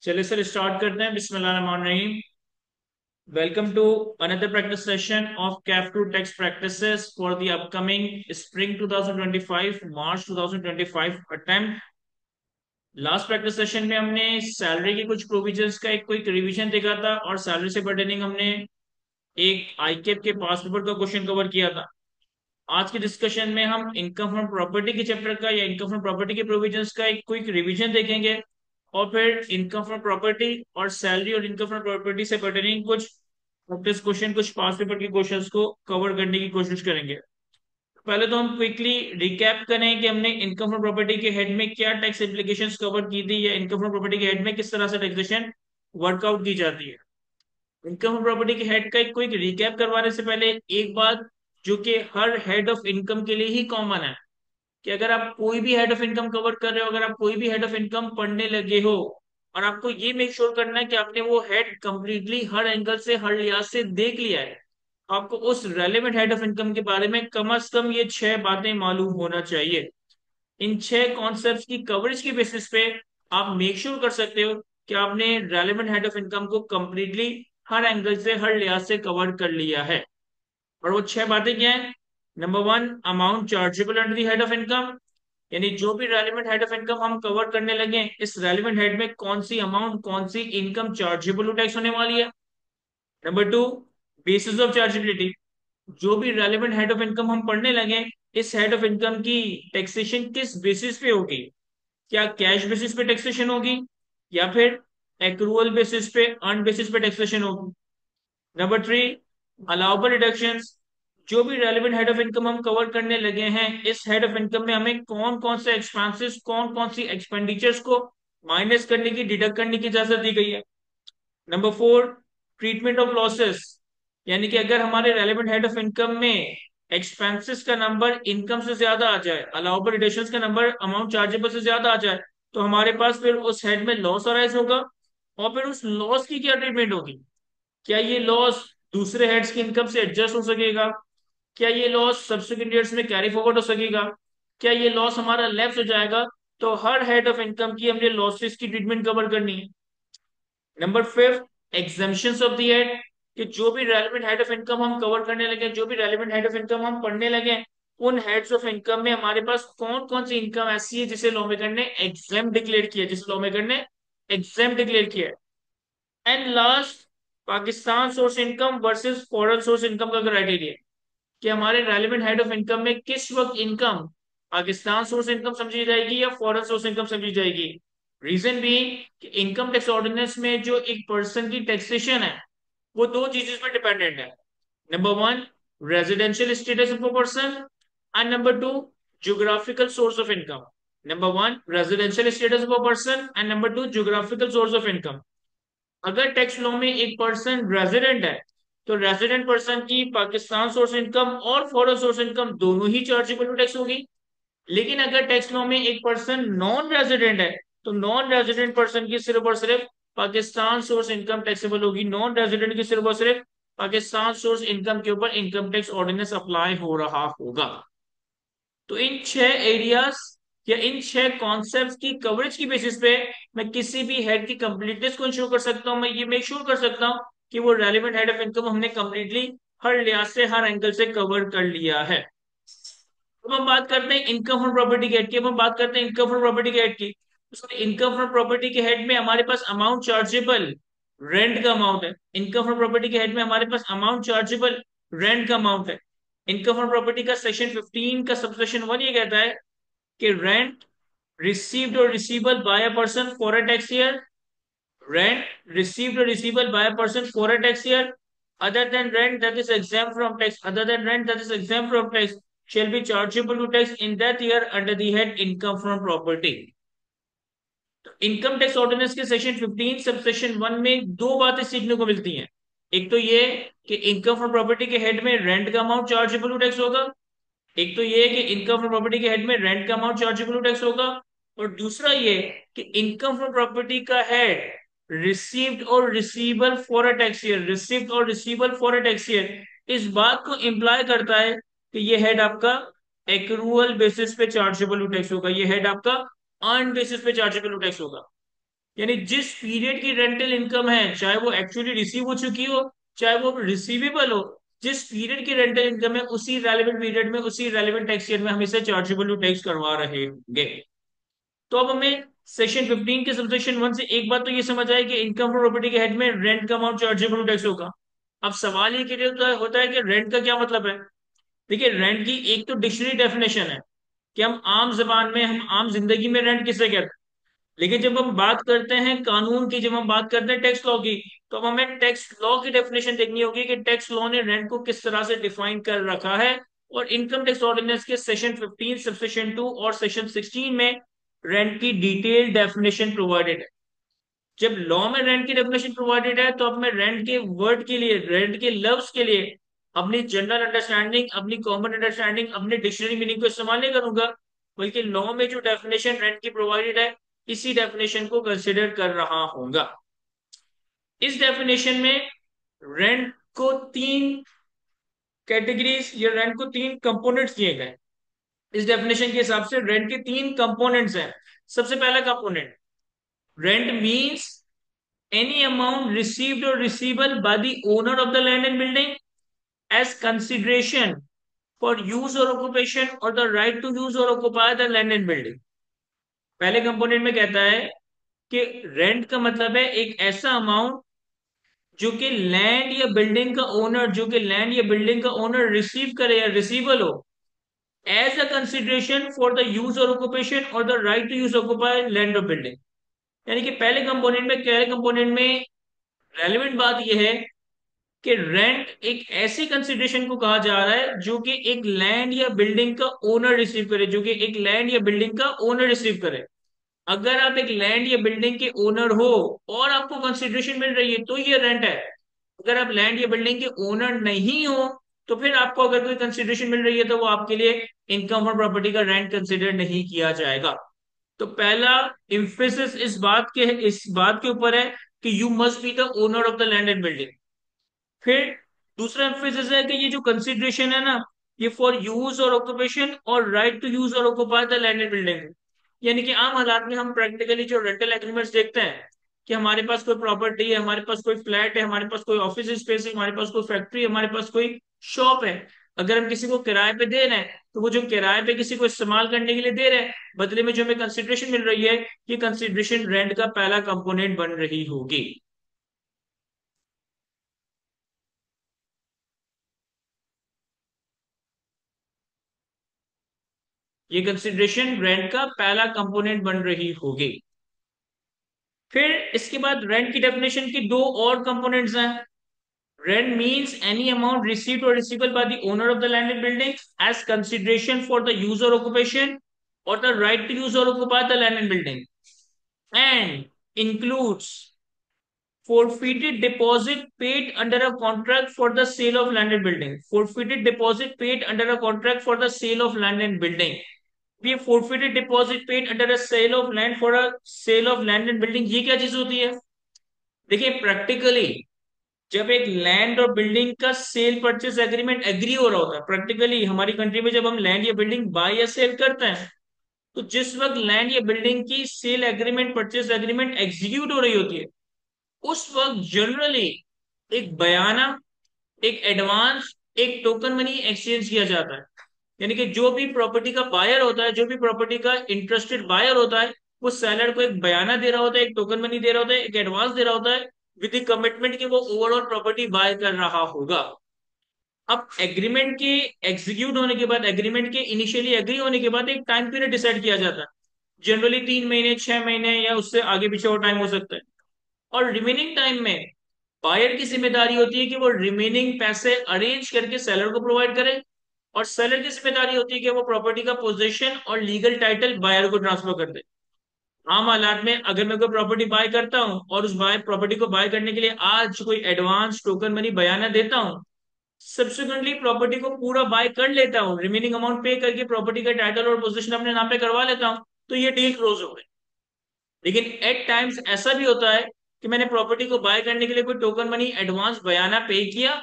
चलिए sir start करते हैं। बिस्मिल्लाहिर्रहमानिर्रहीम। Welcome to another practice session of CAF two tax practices for the upcoming spring 2025 March 2025 attempt. Last practice session में हमने salary के कुछ प्रोविजंस का एक क्विक रिवीजन देखा था और सैलरी से पर्टेनिंग हमने एक आईकेप के पास पेपर का क्वेश्चन कवर किया था। आज के डिस्कशन में हम इनकम फ्रॉम प्रॉपर्टी के चैप्टर का या इनकम फ्रॉम प्रॉपर्टी के प्रोविजंस का एक क्विक रिवीजन देखेंगे और फिर इनकम फ्रॉम प्रॉपर्टी और सैलरी और इनकम फ्रॉम प्रॉपर्टी से पर्टेनिंग कुछ प्रैक्टिस क्वेश्चन, कुछ पास पेपर के क्वेश्चंस को कवर करने की कोशिश करेंगे। पहले तो हम क्विकली रिकैप करें कि हमने इनकम फ्रॉम प्रॉपर्टी के हेड में क्या टैक्स एप्लीकेशंस कवर की थी या इनकम फ्रॉम प्रॉपर्टी के हेड में किस तरह से टैक्सेशन वर्कआउट की जाती है। इनकम फ्रॉम प्रॉपर्टी के हेड का एक क्विक रिकैप करवाने से पहले एक बात जो कि हर हेड ऑफ इनकम के लिए ही कॉमन है कि अगर आप कोई भी हेड ऑफ इनकम कवर कर रहे हो, अगर आप कोई भी हेड ऑफ इनकम पढ़ने लगे हो और आपको ये मेक श्योर करना है कि आपने वो हेड कंप्लीटली हर एंगल से हर लिहाज से देख लिया है, आपको उस रेलेवेंट हेड ऑफ इनकम के बारे में कम से कम ये छह बातें मालूम होना चाहिए। इन छह कॉन्सेप्ट्स की कवरेज की बेसिस पे आप मेक श्योर कर सकते हो कि आपने रेलेवेंट हेड ऑफ इनकम को कंप्लीटली हर एंगल से हर लिहाज से कवर कर लिया है। और वो छह बातें क्या है? Number one, amount chargeable under the head of income, यानी जो भी रेलिवेंट हेड ऑफ इनकम हम कवर करने लगे इस रेलिवेंट हेड में कौन सी अमाउंट, कौन सी इनकम चार्जेबल टैक्स होने वाली है। Number two, basis of chargeability, जो भी रेलिवेंट हेड ऑफ इनकम हम पढ़ने लगे इस हेड ऑफ इनकम की टैक्सेशन किस बेसिस पे होगी, क्या कैश बेसिस पे टैक्सेशन होगी या फिर एक्रूअल बेसिस पे, अर्न बेसिस पे टैक्सेशन होगी। नंबर थ्री, अलाउबल डिडक्शंस, जो भी रेलिवेंट हेड ऑफ इनकम हम कवर करने लगे हैं इस हेड ऑफ इनकम में हमें कौन कौन से एक्सपेंसेस, कौन कौन सी एक्सपेंडिचर्स को माइनस करने की, डिडक्ट करने की इजाजत दी गई है। Number four, treatment of losses, यानी कि अगर हमारे रेलिवेंट हेड ऑफ इनकम में एक्सपेंसेस का नंबर इनकम से ज्यादा आ जाए, अलाउबल डिडक्शंस का नंबर अमाउंट चार्जेबल से ज्यादा आ जाए, तो हमारे पास फिर उस हेड में लॉस अराइज होगा और फिर उस लॉस की क्या ट्रीटमेंट होगी। क्या ये लॉस दूसरे हेड्स की इनकम से एडजस्ट हो सकेगा? क्या ये लॉस सब्सिक्वेंट ईयर्स में कैरी फॉरवर्ड हो सकेगा? क्या ये लॉस हमारा लैप्स हो जाएगा? तो हर हेड ऑफ इनकम की हमने लॉसेस की ट्रीटमेंट कवर करनी है। Number fifth, exemptions of the head, कि जो भी रेलिवेंट हेड ऑफ इनकम हम कवर करने लगे, जो भी रेलिवेंट हेड ऑफ इनकम हम पढ़ने लगे, उन हेड्स ऑफ इनकम में हमारे पास कौन कौन सी इनकम ऐसी है जिसे लॉ मेकर ने एग्जाम डिक्लेयर किया, जिसे लॉ मेकर ने एग्जाम डिक्लेयर किया। And last, Pakistan source income versus foreign source income का क्राइटेरिया, कि हमारे रेलिवेंट हेड ऑफ इनकम में किस वक्त इनकम पाकिस्तान सोर्स इनकम समझी जाएगी या फॉरेन सोर्स इनकम समझी जाएगी। रीजन भी कि इनकम टैक्स ऑर्डिनेंस में जो एक पर्सन की टैक्सेशन है वो दो चीजें पर डिपेंडेंट है। Number one, residential status of a person, and number two, geographical source of income. Number one, residential status of a person, and number two, geographical source of income. अगर tax law में एक person resident है तो resident person की Pakistan source income और foreign source income दोनों ही chargeable tax होगी। लेकिन अगर टैक्स लॉ में एक पर्सन नॉन रेजिडेंट है तो नॉन रेजिडेंट पर्सन की सिर्फ और सिर्फ पाकिस्तान सोर्स इनकम टैक्सेबल होगी, नॉन रेजिडेंट की सिर्फ और सिर्फ पाकिस्तान सोर्स इनकम के ऊपर इनकम टैक्स ऑर्डिनेंस अप्लाई हो रहा होगा। तो इन छह एरियाज या इन छह कॉन्सेप्ट की कवरेज की बेसिस पे मैं किसी भी हेड की कंप्लीटनेस को इंश्योर कर सकता हूं, मैं ये मेक श्योर कर सकता हूं कि वो रेलिवेंट हेड ऑफ इनकम हमने कंप्लीटली हर लिहाज से हर एंगल से कवर कर लिया है। अब हम बात करते हैं इनकम फ्रॉम प्रॉपर्टी के हेड की। अब हम बात करते हैं इनकम फ्रॉम प्रॉपर्टी के हेड की। इनकम फ्रॉम प्रॉपर्टी के हेड में हमारे पास अमाउंट चार्जेबल रेंट का अमाउंट है। इनकम फ्रॉम प्रॉपर्टी के हेड में हमारे पास अमाउंट चार्जेबल रेंट का अमाउंट है। इनकम फ्रॉम प्रॉपर्टी का सेक्शन 15 का सबसेक्शन 1 ये कहता है कि rent received or receivable by a person for a tax year, rent received or receivable by a person for a tax year, other than rent that is exempt from tax, other than rent that is exempt from tax shall be chargeable to tax in that year under the head income from property। तो income tax ordinance के section 15 sub section 1 में दो बातें सीखने को मिलती हैं। एक तो ये कि इनकम फ्रॉम प्रॉपर्टी के हेड में रेंट का अमाउंट चार्जेबल टू टैक्स होगा, एक तो ये कि इनकम फ्रॉम प्रॉपर्टी के हेड में रेंट का अमाउंट चार्जेबल टू टैक्स होगा, और दूसरा ये कि इनकम फ्रॉम प्रॉपर्टी का हेड रिसीव्ड और receivable for a tax year, received और receivable for a tax year, इस बात को इंप्लाई करता है कि ये हेड आपका एक्रूअल बेसिस पे चार्जेबल टू टैक्स होगा, ये हेड आपका अर्न बेसिस पे चार्जेबल टू टैक्स होगा। यानी जिस पीरियड की रेंटल इनकम है, चाहे वो एक्चुअली रिसीव हो चुकी हो, चाहे वो रिसीवेबल हो, जिस पीरियड की रेंटल इनकम है उसी रेलेवेंट पीरियड में, उसी रेलेवेंट टैक्स ईयर में हम इसे चार्जेबल टू टैक्स करवा रहे होंगे। तो अब हमें सेक्शन 15 के सबसेक्शन 1 से एक बात तो ये समझ आए कि इनकम फ्रॉम प्रॉपर्टी के हेड में रेंट का अमाउंट चार्जेबल टू टैक्स होगा। अब सवाल ये क्लियर होता है कि रेंट का क्या मतलब है। देखिए, रेंट की एक तो डिक्शनरी डेफिनेशन है कि हम आम जबान में, हम आम जिंदगी में रेंट किसे कहते हैं। लेकिन जब हम बात करते हैं कानून की, जब हम बात करते हैं टैक्स लॉ की, तो अब हमें टैक्स लॉ की डेफिनेशन देखनी होगी कि टैक्स लॉ ने रेंट को किस तरह से डिफाइन कर रखा है। और इनकम टैक्स ऑर्डिनेंस के सेक्शन 15 सबसेक्शन 2 और सेक्शन 16 में रेंट की डिटेल डेफिनेशन प्रोवाइडेड है। जब लॉ में रेंट की डेफिनेशन प्रोवाइडेड है, तो अब मैं रेंट के वर्ड के लिए, रेंट के लफ्ज के लिए अपनी जनरल अंडरस्टैंडिंग, अपनी कॉमन अंडरस्टैंडिंग, अपनी डिक्शनरी मीनिंग को इस्तेमाल नहीं करूंगा, बल्कि लॉ में जो डेफिनेशन रेंट की प्रोवाइडेड है, इसी डेफिनेशन को कंसिडर कर रहा होगा। इस डेफिनेशन में रेंट को तीन कैटेगरीज या रेंट को तीन कंपोनेंट्स दिए गए। इस डेफिनेशन के हिसाब से रेंट के तीन कंपोनेंट्स हैं। सबसे पहला component, rent means any amount received or receivable by the owner of the land and building as consideration for use or occupation or the right to use or occupy the land and building। पहले component में कहता है कि rent का मतलब है एक ऐसा अमाउंट जो कि लैंड या बिल्डिंग का ओनर, जो कि लैंड या बिल्डिंग का ओनर रिसीव करे या रिसीवल हो as a consideration for the use और ऑक्यूपेशन और the right to use occupy land और बिल्डिंग। यानी कि पहले कंपोनेंट में रेलिवेंट बात यह है कि रेंट एक ऐसी कंसिडरेशन को कहा जा रहा है जो कि एक लैंड या बिल्डिंग का ओनर रिसीव करे, जो कि एक लैंड या बिल्डिंग का ओनर रिसीव करे। अगर आप एक लैंड या बिल्डिंग के ओनर हो और आपको कंसिडरेशन मिल रही है तो ये रेंट है। अगर आप लैंड या बिल्डिंग के ओनर नहीं हो, तो फिर आपको अगर कोई कंसिडरेशन मिल रही है तो वो आपके लिए इनकम और प्रॉपर्टी का रेंट कंसिडर नहीं किया जाएगा। तो पहला इंफेसिस इस बात के ऊपर है कि you must be the owner of the land and building. फिर दूसरा एम्फेसिस है कि ये जो कंसिडरेशन है ना, ये फॉर यूज और ऑक्यूपेशन और राइट टू यूज और occupy the land and building. यानी कि आम हालात में हम प्रैक्टिकली जो रेंटल एग्रीमेंट्स देखते हैं कि हमारे पास कोई प्रॉपर्टी है, हमारे पास कोई फ्लैट है, हमारे पास कोई ऑफिस स्पेस है, हमारे पास कोई फैक्ट्री है, हमारे पास कोई शॉप है। अगर हम किसी को किराए पे दे रहे हैं, तो वो जो किराए पे किसी को इस्तेमाल करने के लिए दे रहे हैं, बदले में जो हमें कंसिडरेशन मिल रही है, ये कंसिडरेशन रेंट का पहला कंपोनेंट बन रही होगी। ये कंसिडरेशन रेंट का पहला कंपोनेंट बन रही होगी। फिर इसके बाद रेंट की डेफिनेशन की दो और कंपोनेंट्स हैं। Rent means any amount received और receivable by the owner of the land and building as consideration for the use और ऑक्यूपेशन और द राइट टू यूज और occupy the land and building and includes forfeited deposit paid under a contract for the sale of land and building। forfeited deposit paid under a contract for the sale of land and building। ये forfeited deposit paid under a sale of land for a sale of land and building, ये क्या चीज होती है। देखिए, practically जब एक land और बिल्डिंग का सेल परचेस एग्रीमेंट एग्री हो रहा होता है, प्रैक्टिकली हमारी कंट्री में जब हम लैंड या बिल्डिंग बाय या सेल करते हैं, तो जिस वक्त लैंड या बिल्डिंग की sale agreement, purchase agreement execute हो रही होती है, उस वक्त जनरली एक बयाना, एक एडवांस, एक टोकन मनी एक्सचेंज किया जाता है। यानी कि जो भी प्रॉपर्टी का बायर होता है, जो भी प्रॉपर्टी का इंटरेस्टेड बायर होता है, वो सेलर को एक बयाना दे रहा होता है, एक टोकन मनी दे रहा होता है, एक एडवांस दे रहा होता है, विद द कमिटमेंट कि वो ओवरऑल प्रॉपर्टी बाय कर रहा होगा। अब एग्रीमेंट के एग्जीक्यूट होने के बाद, एग्रीमेंट के इनिशियली एग्री होने के बाद एक टाइम पीरियड डिसाइड किया जाता है। जनरली 3 महीने, 6 महीने या उससे आगे पीछे और टाइम हो सकता है। और रिमेनिंग टाइम में बायर की जिम्मेदारी होती है कि वो रिमेनिंग पैसे अरेंज करके सेलर को प्रोवाइड करे, और सेलर की जिम्मेदारी होती है कि वो प्रॉपर्टी का पोजीशन और लीगल टाइटल बायर को ट्रांसफर कर दे। आम हालात में अगर मैं कोई प्रॉपर्टी बाय करता हूं और उस बाय प्रॉपर्टी को बाय करने के लिए आज कोई एडवांस टोकन मनी बयाना देता हूं, सब्सिक्वेंटली प्रॉपर्टी को पूरा बाय कर लेता हूं, रिमेनिंग अमाउंट पे करके प्रॉपर्टी का टाइटल और पोजीशन अपने नाम पे करवा लेता हूं, तो ये डील क्लोज हो गई। लेकिन एट टाइम्स ऐसा भी होता है कि मैंने प्रॉपर्टी को बाय करने के लिए कोई टोकन मनी एडवांस बयाना पे किया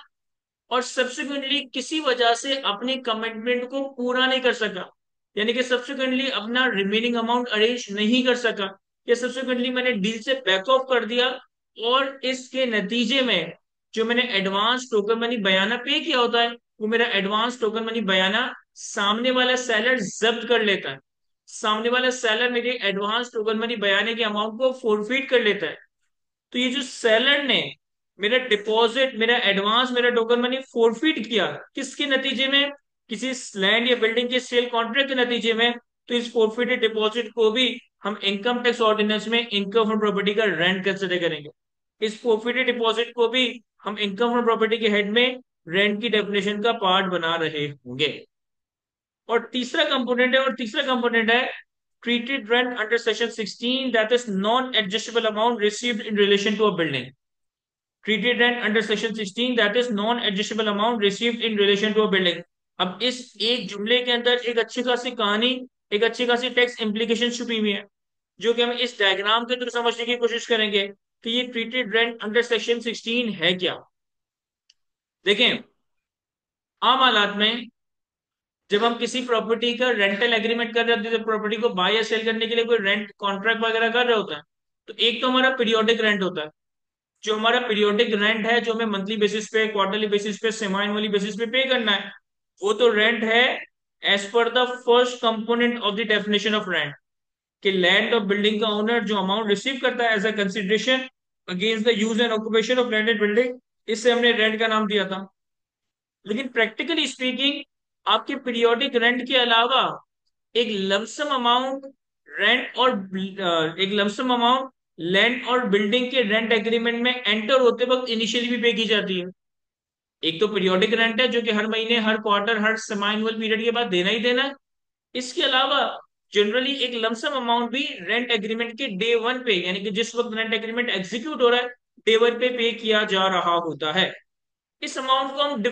और सब्सिक्वेंटली किसी वजह से अपनी कमिटमेंट को पूरा नहीं कर सका, यानी कि सब्सिक्वेंटली अपना रिमेनिंग अमाउंट अरेंज नहीं कर सका। या सब्सिक्वेंटली मैंने डील से बैक ऑफ कर दिया, और इसके नतीजे में जो मैंने एडवांस टोकन मनी बयाना पे किया होता है, वो मेरा एडवांस टोकन मनी बयाना सामने वाला सेलर जब्त कर लेता है। सामने वाला सेलर मेरे एडवांस टोकन मनी बयाने के अमाउंट को फोरफीट कर लेता है। तो ये जो सेलर ने मेरा डिपॉजिट, मेरा एडवांस, मेरा टोकन मनी फोरफीट किया, किसके नतीजे में? किसी लैंड या बिल्डिंग के सेल कॉन्ट्रैक्ट के नतीजे में। तो इस फोरफिटेड डिपॉजिट को भी हम इनकम टैक्स ऑर्डिनेंस में इनकम फ्रॉम प्रॉपर्टी का रेंट कंसिडर करेंगे। इस फोरफिटेड डिपॉजिट को भी हम इनकम फ्रॉम प्रॉपर्टी के हेड में रेंट की डेफिनेशन का पार्ट बना रहे होंगे। और तीसरा कंपोनेंट है treated rent under section 16, that is non-adjustable amount received in relation to a building. Treated rent under section 16, that is non-adjustable amount received in relation to a building. अब इस एक जुमले के अंदर एक अच्छी खासी कहानी, एक अच्छी खासी टैक्स इम्प्लीकेशन छुपी हुई है, जो कि हम इस डायग्राम के थ्रू समझने की कोशिश करेंगे कि ये ट्रीटेड रेंट अंडर सेक्शन 16 है क्या। देखें, आम हालात में जब हम किसी प्रॉपर्टी का रेंटल एग्रीमेंट कर रहे होते हैं, तो प्रॉपर्टी को बाय या सेल करने के लिए कोई रेंट कॉन्ट्रैक्ट वगैरह कर रहे होते हैं, तो एक तो हमारा पीरियोडिक रेंट होता है। जो हमारा पीरियोडिक रेंट है, जो हमें मंथली बेसिस पे, क्वार्टरली बेसिस पे, सेमी एनुअली बेसिस पे पे करना है, वो तो रेंट है as per the first component of the definition of rent, कि लैंड और बिल्डिंग का ओनर जो अमाउंट रिसीव करता है as a consideration against the use and occupation of land and building, इससे हमने रेंट का नाम दिया था। लेकिन प्रैक्टिकली स्पीकिंग, आपके पीरियोडिक रेंट के अलावा एक लमसम अमाउंट रेंट और एक लमसम अमाउंट लैंड और बिल्डिंग के रेंट एग्रीमेंट में एंटर होते वक्त इनिशियली भी पे की जाती है। एक तो पीरियोडिक रेंट है, जो कि हर महीने, हर क्वार्टर, हर सेमी एनुअल पीरियड के बाद देना ही देना है। इसके अलावा जनरली एक लमसम अमाउंट भी रेंट एग्रीमेंट के डे वन पे, यानी कि जिस वक्त रेंट एग्रीमेंट एग्जीक्यूट हो रहा है, डे वन पे किया जा रहा होता है। इस अमाउंट को हम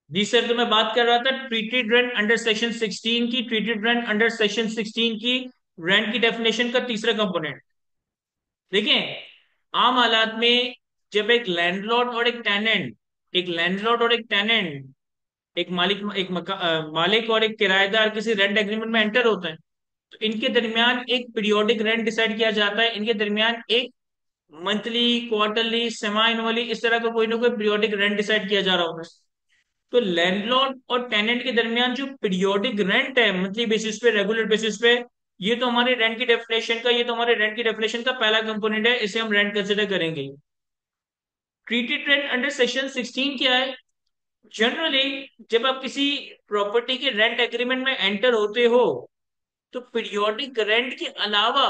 जी सर, तो मैं बात कर रहा था ट्रीटेड रेंट अंडर सेक्शन 16 की, ट्रीटेड रेंट अंडर सेक्शन 16 की रेंट की डेफिनेशन का तीसरा कंपोनेंट। देखिए, आम हालात में जब एक लैंडलॉर्ड और एक टेनेंट, एक लैंडलॉर्ड और एक टेनेंट, एक मालिक, मालिक और एक किराएदार किसी रेंट एग्रीमेंट में एंटर होते हैं, तो इनके दरमियान एक पीरियोडिक रेंट डिसाइड किया जाता है। इनके दरमियान एक मंथली, क्वार्टरली, सेमी एनुअली, इस तरह का कोई ना कोई पीरियोडिक रेंट डिसाइड किया जा रहा होता है। तो लैंडलॉर्ड और टेनेंट के दरमियान जो पीरियोडिक रेंट है, मंथली बेसिस पे, रेगुलर बेसिस पे, ये तो हमारे रेंट की डेफिनेशन का, ये तो हमारे रेंट की डेफिनेशन का पहला कंपोनेंट है, इसे हम रेंट कंसिडर करेंगे। ट्रीटेड रेंट अंडर सेक्शन 16 क्या है? जनरली जब आप किसी प्रॉपर्टी के रेंट एग्रीमेंट में एंटर होते हो, तो पीरियोडिक रेंट के अलावा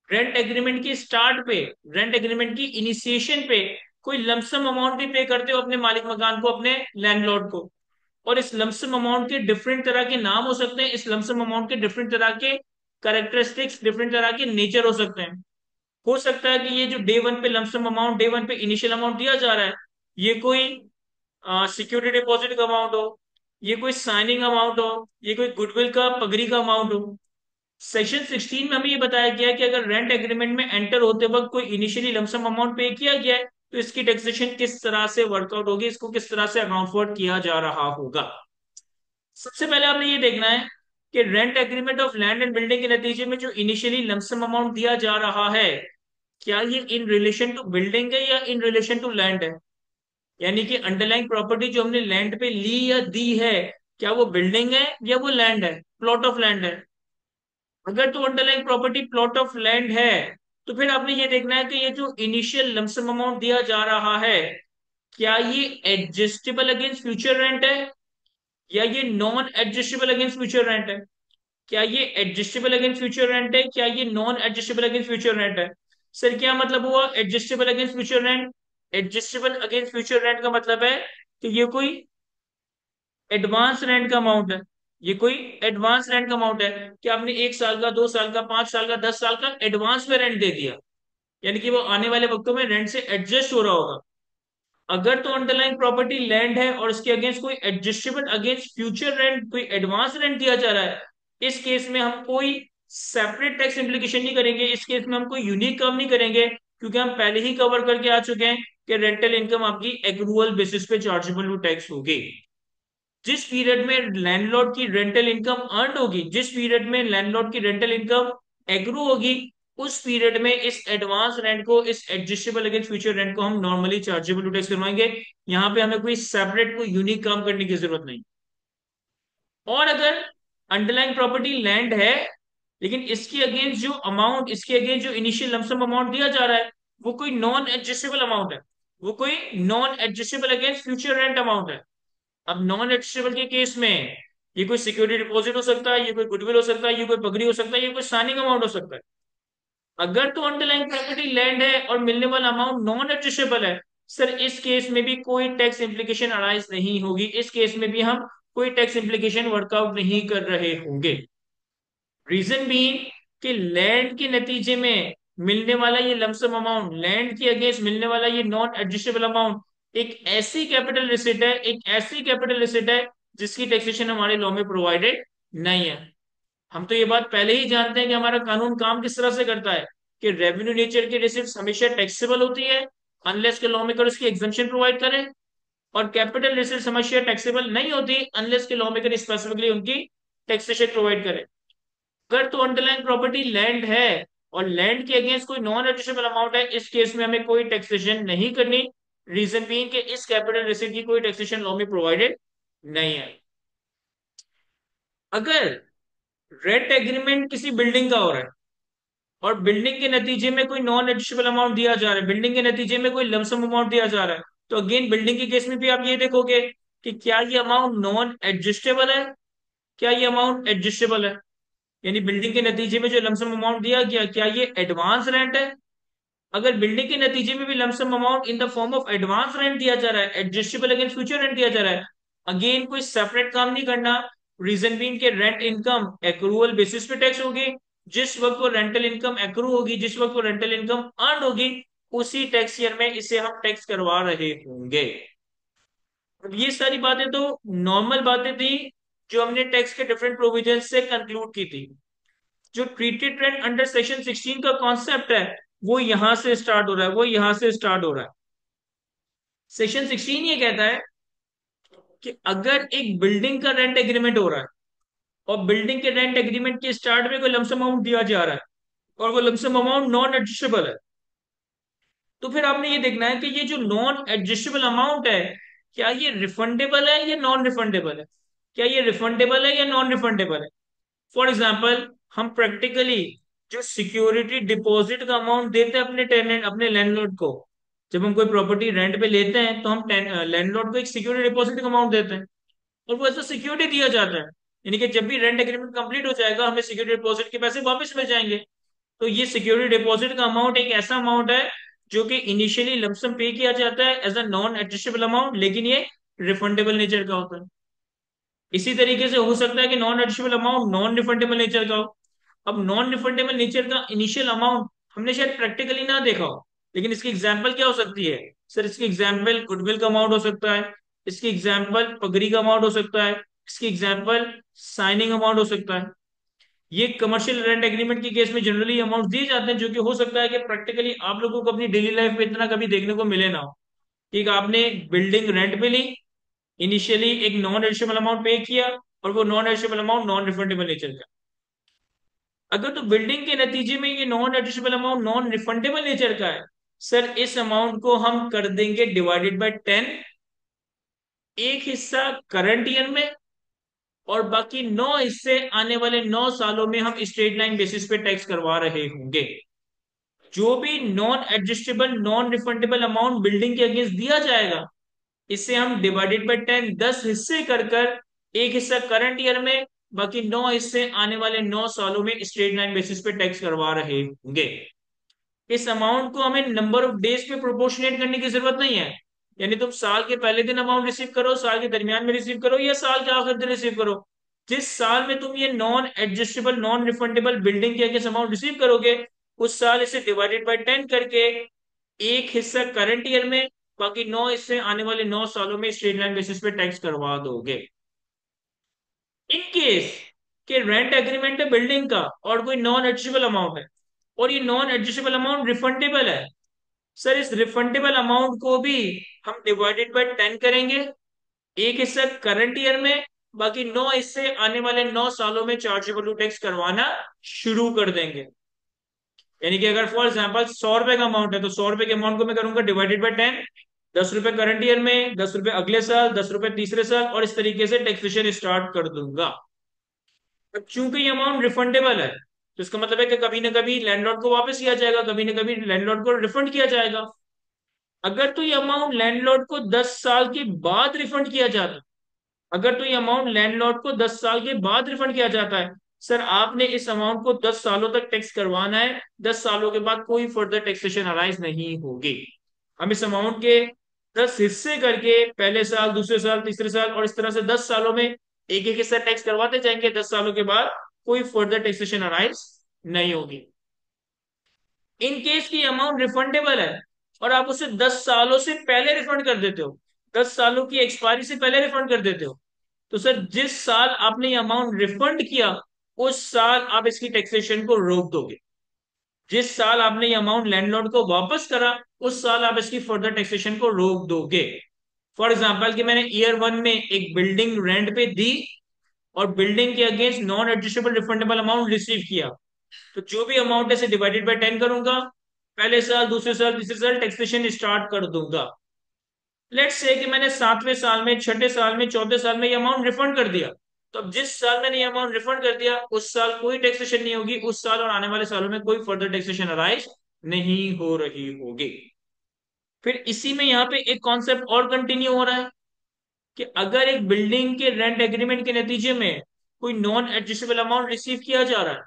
रेंट एग्रीमेंट की स्टार्ट पे, रेंट एग्रीमेंट की इनिशिएशन पे कोई लमसम अमाउंट भी पे करते हो अपने मालिक मकान को, अपने लैंडलॉर्ड को। और इस लमसम अमाउंट के डिफरेंट तरह के नाम हो सकते हैं, इस लमसम अमाउंट के डिफरेंट तरह के कैरेक्टरिस्टिक्स, डिफरेंट तरह के नेचर हो सकते हैं। हो सकता है कि ये जो डे वन पे लमसम अमाउंट, डे वन पे इनिशियल अमाउंट दिया जा रहा है, ये कोई सिक्योरिटी डिपॉजिट का अमाउंट हो, ये कोई साइनिंग अमाउंट हो, ये कोई गुडविल का, पगड़ी का अमाउंट हो। सेक्शन 16 में हमें ये बताया गया है कि अगर रेंट एग्रीमेंट में एंटर होते वक्त कोई इनिशियली लमसम अमाउंट पे किया गया है, तो इसकी टैक्सेशन किस तरह से वर्कआउट होगी, इसको किस तरह से अकाउंट फॉर किया जा रहा होगा। सबसे पहले आपने ये देखना है कि rent agreement of land and building के नतीजे में जो इनिशियली लमसम अमाउंट दिया जा रहा है, क्या ये इन रिलेशन टू बिल्डिंग है या इन रिलेशन टू लैंड है। यानी कि अंडरलाइंग प्रॉपर्टी जो हमने लैंड पे ली या दी है, क्या वो बिल्डिंग है या वो लैंड है, प्लॉट ऑफ लैंड है। अगर तो underlying property plot of land है, तो फिर आपने ये देखना है कि ये जो इनिशियल लमसम अमाउंट दिया जा रहा है, क्या ये एडजस्टेबल अगेंस्ट फ्यूचर रेंट है या ये non adjustable against future rent है। क्या ये एडजस्टेबल अगेंस्ट फ्यूचर रेंट है, क्या ये non adjustable against future rent है। सर क्या मतलब हुआ adjustable against future rent? Adjustable against future rent का मतलब है कि ये कोई एडवांस रेंट का अमाउंट है। ये कोई एडवांस रेंट का अमाउंट है कि आपने 1 साल का, 2 साल का, 5 साल का, 10 साल का एडवांस में रेंट दे दिया, यानी कि वो आने वाले वक्तों में रेंट से एडजस्ट हो रहा होगा। अगर तो अंडरलाइंग प्रॉपर्टी लैंड है और इसके अगेंस्ट कोई एडजस्टेबल अगेंस्ट फ्यूचर रेंट, कोई एडवांस रेंट दिया जा रहा है, इस केस में हम कोई सेपरेट टैक्स इम्प्लीकेशन नहीं करेंगे, इस केस में हम कोई यूनिक काम नहीं करेंगे, क्योंकि हम पहले ही कवर करके आ चुके हैं कि रेंटल इनकम आपकी एक्रूअल बेसिस पे चार्जेबल टैक्स होगी। जिस पीरियड में लैंडलॉर्ड की रेंटल इनकम अर्न होगी, जिस पीरियड में लैंडलॉर्ड की रेंटल इनकम एग्रू होगी, उस पीरियड में इस एडवांस रेंट को, इस एडजस्टेबल अगेंस्ट फ्यूचर रेंट को हम नॉर्मली चार्जेबल टैक्स करवाएंगे। यहाँ पे हमें कोई सेपरेट, कोई यूनिक काम करने की जरूरत नहीं। और अगर अंडरलाइंग प्रॉपर्टी लैंड है, लेकिन इसके अगेंस्ट जो अमाउंट, इसके अगेंस्ट जो इनिशियल लमसम अमाउंट दिया जा रहा है, वो कोई नॉन एडजस्टेबल अमाउंट है, वो कोई non adjustable against future rent amount है। अब नॉन एडजस्टेबल के केस में ये कोई सिक्योरिटी डिपॉजिट हो सकता है, ये कोई गुडविल हो सकता है, ये कोई पगड़ी हो सकता है, ये कोई साइनिंग अमाउंट हो सकता है। अगर तो अंडरलाइंग प्रॉपर्टी लैंड है और मिलने वाला अमाउंट नॉन एडजस्टेबल है, सर इस केस में भी कोई टैक्स इम्प्लीकेशन अराइज नहीं होगी, इस केस में भी हम कोई टैक्स इम्प्लीकेशन वर्कआउट नहीं कर रहे होंगे। रीजन भी कि लैंड के नतीजे में मिलने वाला ये लमसम अमाउंट, लैंड के अगेंस्ट मिलने वाला ये नॉन एडजस्टेबल अमाउंट एक ऐसी कैपिटल रिसिट है, एक ऐसी कैपिटल रिसिट है जिसकी टैक्सेशन हमारे लॉ में प्रोवाइडेड नहीं है। हम तो ये बात पहले ही जानते हैं कि हमारा कानून काम किस तरह से करता है, कि रेवेन्यू नेचर की रिसिप्ट हमेशा टैक्सेबल होती है अनलेस के लॉ मेकर उसकी एग्जम्पशन प्रोवाइड करें, और कैपिटल रिसिप्ट हमेशा टैक्सेबल नहीं होती अनलेस के लॉ मेकर स्पेसिफिकली उनकी टैक्सेशन प्रोवाइड करे। अगर तो अंडरलाइन प्रॉपर्टी लैंड है और लैंड के अगेंस्ट कोई नॉन एडजस्टेबल अमाउंट है, इस केस में हमें कोई टैक्सेशन नहीं करनी। रीजन बीइंग कि इस कैपिटल रिसिप्ट की कोई टैक्सेशन लॉ में प्रोवाइडेड नहीं है। अगर रेंट एग्रीमेंट किसी बिल्डिंग का हो रहा है और बिल्डिंग के नतीजे में कोई नॉन एडजस्टेबल अमाउंट दिया जा रहा है, बिल्डिंग के नतीजे में कोई लमसम अमाउंट दिया जा रहा है, तो अगेन बिल्डिंग के केस में भी आप ये देखोगे कि क्या ये अमाउंट नॉन एडजस्टेबल है, क्या ये अमाउंट एडजस्टेबल है। यानी बिल्डिंग के नतीजे में जो लमसम अमाउंट दिया गया, क्या ये एडवांस रेंट है। अगर बिल्डिंग के नतीजे में भी lump sum amount in the form of advance rent दिया जा रहा है, एडजस्टेबल अगेंस्ट फ्यूचर रेंट दिया जा रहा है, अगेन कोई सेपरेट काम नहीं करना। रीजन बीइंग के रेंट इनकम एक्रूअल बेसिस पे टैक्स होगी। जिस वक्त वो रेंटल इनकम एक्रू होगी, जिस वक्त वो रेंटल इनकम अर्न होगी, उसी टैक्स ईयर में इसे हम टैक्स करवा रहे होंगे। अब ये सारी बातें तो नॉर्मल बातें थी जो हमने टैक्स के डिफरेंट प्रोविजन से कंक्लूड की थी। जो ट्रीटेड रेंट अंडर सेक्शन 16 का कॉन्सेप्ट है, वो यहां से स्टार्ट हो रहा है, वो यहां से स्टार्ट हो रहा है। सेक्शन 16 ये कहता है कि अगर एक बिल्डिंग का रेंट एग्रीमेंट हो रहा है और बिल्डिंग के रेंट एग्रीमेंट के स्टार्ट में कोई लमसम अमाउंट दिया जा रहा है और वो लमसम अमाउंट नॉन एडजस्टेबल है, तो फिर आपने ये देखना है कि ये जो नॉन एडजस्टेबल अमाउंट है, क्या ये रिफंडेबल है या नॉन रिफंडेबल है, क्या ये रिफंडेबल है या नॉन रिफंडेबल है। फॉर एग्जाम्पल, हम प्रैक्टिकली जो सिक्योरिटी डिपॉजिट का अमाउंट देते हैं अपने टेनेंट, अपने लैंडलॉर्ड को, जब हम कोई प्रॉपर्टी रेंट पे लेते हैं तो हम लैंडलॉर्ड को एक सिक्योरिटी डिपॉजिट का अमाउंट देते हैं और वो ऐसा सिक्योरिटी दिया जाता है, यानी कि जब भी रेंट एग्रीमेंट कंप्लीट हो जाएगा हमें सिक्योरिटी डिपॉजिट के पैसे वापस मिल जाएंगे। तो ये सिक्योरिटी डिपॉजिट का अमाउंट एक ऐसा अमाउंट है जो कि इनिशियली लमसम पे किया जाता है as a non adjustable amount, लेकिन ये रिफंडेबल नेचर का होता है। इसी तरीके से हो सकता है कि non adjustable amount non refundable nature का हो। अब नॉन रिफंडेबल नेचर का इनिशियल अमाउंट हमने शायद प्रैक्टिकली ना देखा हो, लेकिन इसकी एग्जाम्पल क्या हो सकती है। सर इसकी एग्जाम्पल गुडविल का अमाउंट हो सकता है, इसकी एग्जाम्पल पगड़ी का अमाउंट हो सकता है, इसकी एग्जाम्पल साइनिंग अमाउंट हो सकता है। ये कमर्शियल रेंट एग्रीमेंट के केस में जनरली अमाउंट दिए जाते हैं, जो कि हो सकता है कि प्रैक्टिकली आप लोगों को अपनी डेली लाइफ में इतना कभी देखने को मिले ना हो। ठीक, आपने बिल्डिंग रेंट पे ली, इनिशियली एक नॉन एडिशनल अमाउंट पे किया और वो non additional amount non refundable nature का। अगर तो बिल्डिंग के नतीजे में ये non additional amount non refundable nature का है, सर इस अमाउंट को हम कर देंगे डिवाइडेड बाय 10। एक हिस्सा करंट ईयर में और बाकी 9 हिस्से आने वाले 9 सालों में हम स्ट्रेट लाइन बेसिस पे टैक्स करवा रहे होंगे। जो भी non adjustable non refundable amount building के अगेंस्ट दिया जाएगा, इसे हम डिवाइडेड बाय 10, 10 हिस्से कर कर, एक हिस्सा करंट ईयर में, बाकी 9 हिस्से आने वाले 9 सालों में स्ट्रेट लाइन बेसिस पे टैक्स करवा रहे होंगे। इस अमाउंट को हमें नंबर ऑफ डेज पे प्रोपोर्शनेट करने की जरूरत नहीं है, यानी तुम साल के पहले दिन अमाउंट रिसीव करो, साल के दरमियान में रिसीव करो, या साल के आखिर दिन रिसीव करो। जिस साल में तुम ये non adjustable non refundable building के अगेंस्ट अमाउंट रिसीव करोगे, उस साल इसे डिवाइडेड बाय 10 करके, एक हिस्सा करंट ईयर में बाकी 9 इससे आने वाले 9 सालों में स्ट्रेट लाइन बेसिस पे टैक्स करवा दोगे। इन केस के रेंट एग्रीमेंट है बिल्डिंग का और कोई नॉन एडजस्टेबल अमाउंट है और ये नॉन एडजस्टेबल अमाउंट रिफंडेबल है, सर इस रिफंडेबल अमाउंट को भी हम डिवाइडेड बाय 10 करेंगे। एक हिस्सा करंट ईयर में, बाकी 9 हिस्से आने वाले 9 सालों में चार्जेबल टैक्स करवाना शुरू कर देंगे। यानी कि अगर फॉर एग्जाम्पल 100 रुपए का अमाउंट है तो 100 रुपए के अमाउंट को मैं करूंगा डिवाइडेड बाय 10। 10 रुपए करंट ईयर में, 10 रुपए अगले साल, 10 रुपए तीसरे साल, और इस तरीके से टैक्सेशन स्टार्ट कर दूंगा। अब चूंकि ये अमाउंट रिफंडेबल है तो इसका मतलब है कि कभी ना कभी लैंडलॉर्ड को वापस किया जाएगा, कभी ना कभी लैंडलॉर्ड को रिफंड किया जाएगा। अगर तो ये अमाउंट लैंडलॉर्ड को 10 साल के बाद रिफंड किया जाता अगर तो ये अमाउंट लैंडलॉर्ड को 10 साल के बाद रिफंड किया जाता है, सर आपने इस अमाउंट को 10 सालों तक टैक्स करवाना है। 10 सालों के बाद कोई फर्दर टैक्सेशन अराइज नहीं होगी। हम इस अमाउंट के 10 हिस्से करके पहले साल, दूसरे साल, तीसरे साल और इस तरह से 10 सालों में एक एक हिस्सा टैक्स करवाते जाएंगे। 10 सालों के बाद कोई फर्दर टैक्सेशन अराइज नहीं होगी। इन केस की अमाउंट रिफंडेबल है और आप उसे 10 सालों से पहले रिफंड कर देते हो, 10 सालों की एक्सपायरी से पहले रिफंड कर देते हो, तो सर जिस साल आपने ये अमाउंट रिफंड किया उस साल आप इसकी टैक्सेशन को रोक दोगे। जिस साल आपने ये अमाउंट लैंडलॉर्ड को वापस करा उस साल आप इसकी फर्दर टैक्सेशन को रोक दोगे। फॉर एग्जाम्पल कि मैंने ईयर 1 में एक बिल्डिंग रेंट पे दी और बिल्डिंग के against non adjustable refundable amount receive किया, तो जो भी अमाउंट है इसे डिवाइडेड बाय 10 करूंगा। पहले साल, दूसरे साल, तीसरे साल टैक्सेशन स्टार्ट कर दूंगा। लेट्स से कि मैंने 7वें साल में, छठे साल में, चौथे साल में ये अमाउंट रिफंड कर दिया, तो अब जिस साल मैंने ये अमाउंट रिफंड कर दिया उस साल कोई टैक्सेशन नहीं होगी, उस साल और आने वाले सालों में कोई फर्दर टैक्सेशन अराइज नहीं हो रही होगी। फिर इसी में यहाँ पे एक कॉन्सेप्ट और कंटिन्यू हो रहा है कि अगर एक बिल्डिंग के रेंट एग्रीमेंट के नतीजे में कोई नॉन एडजस्टेबल अमाउंट रिसीव किया जा रहा है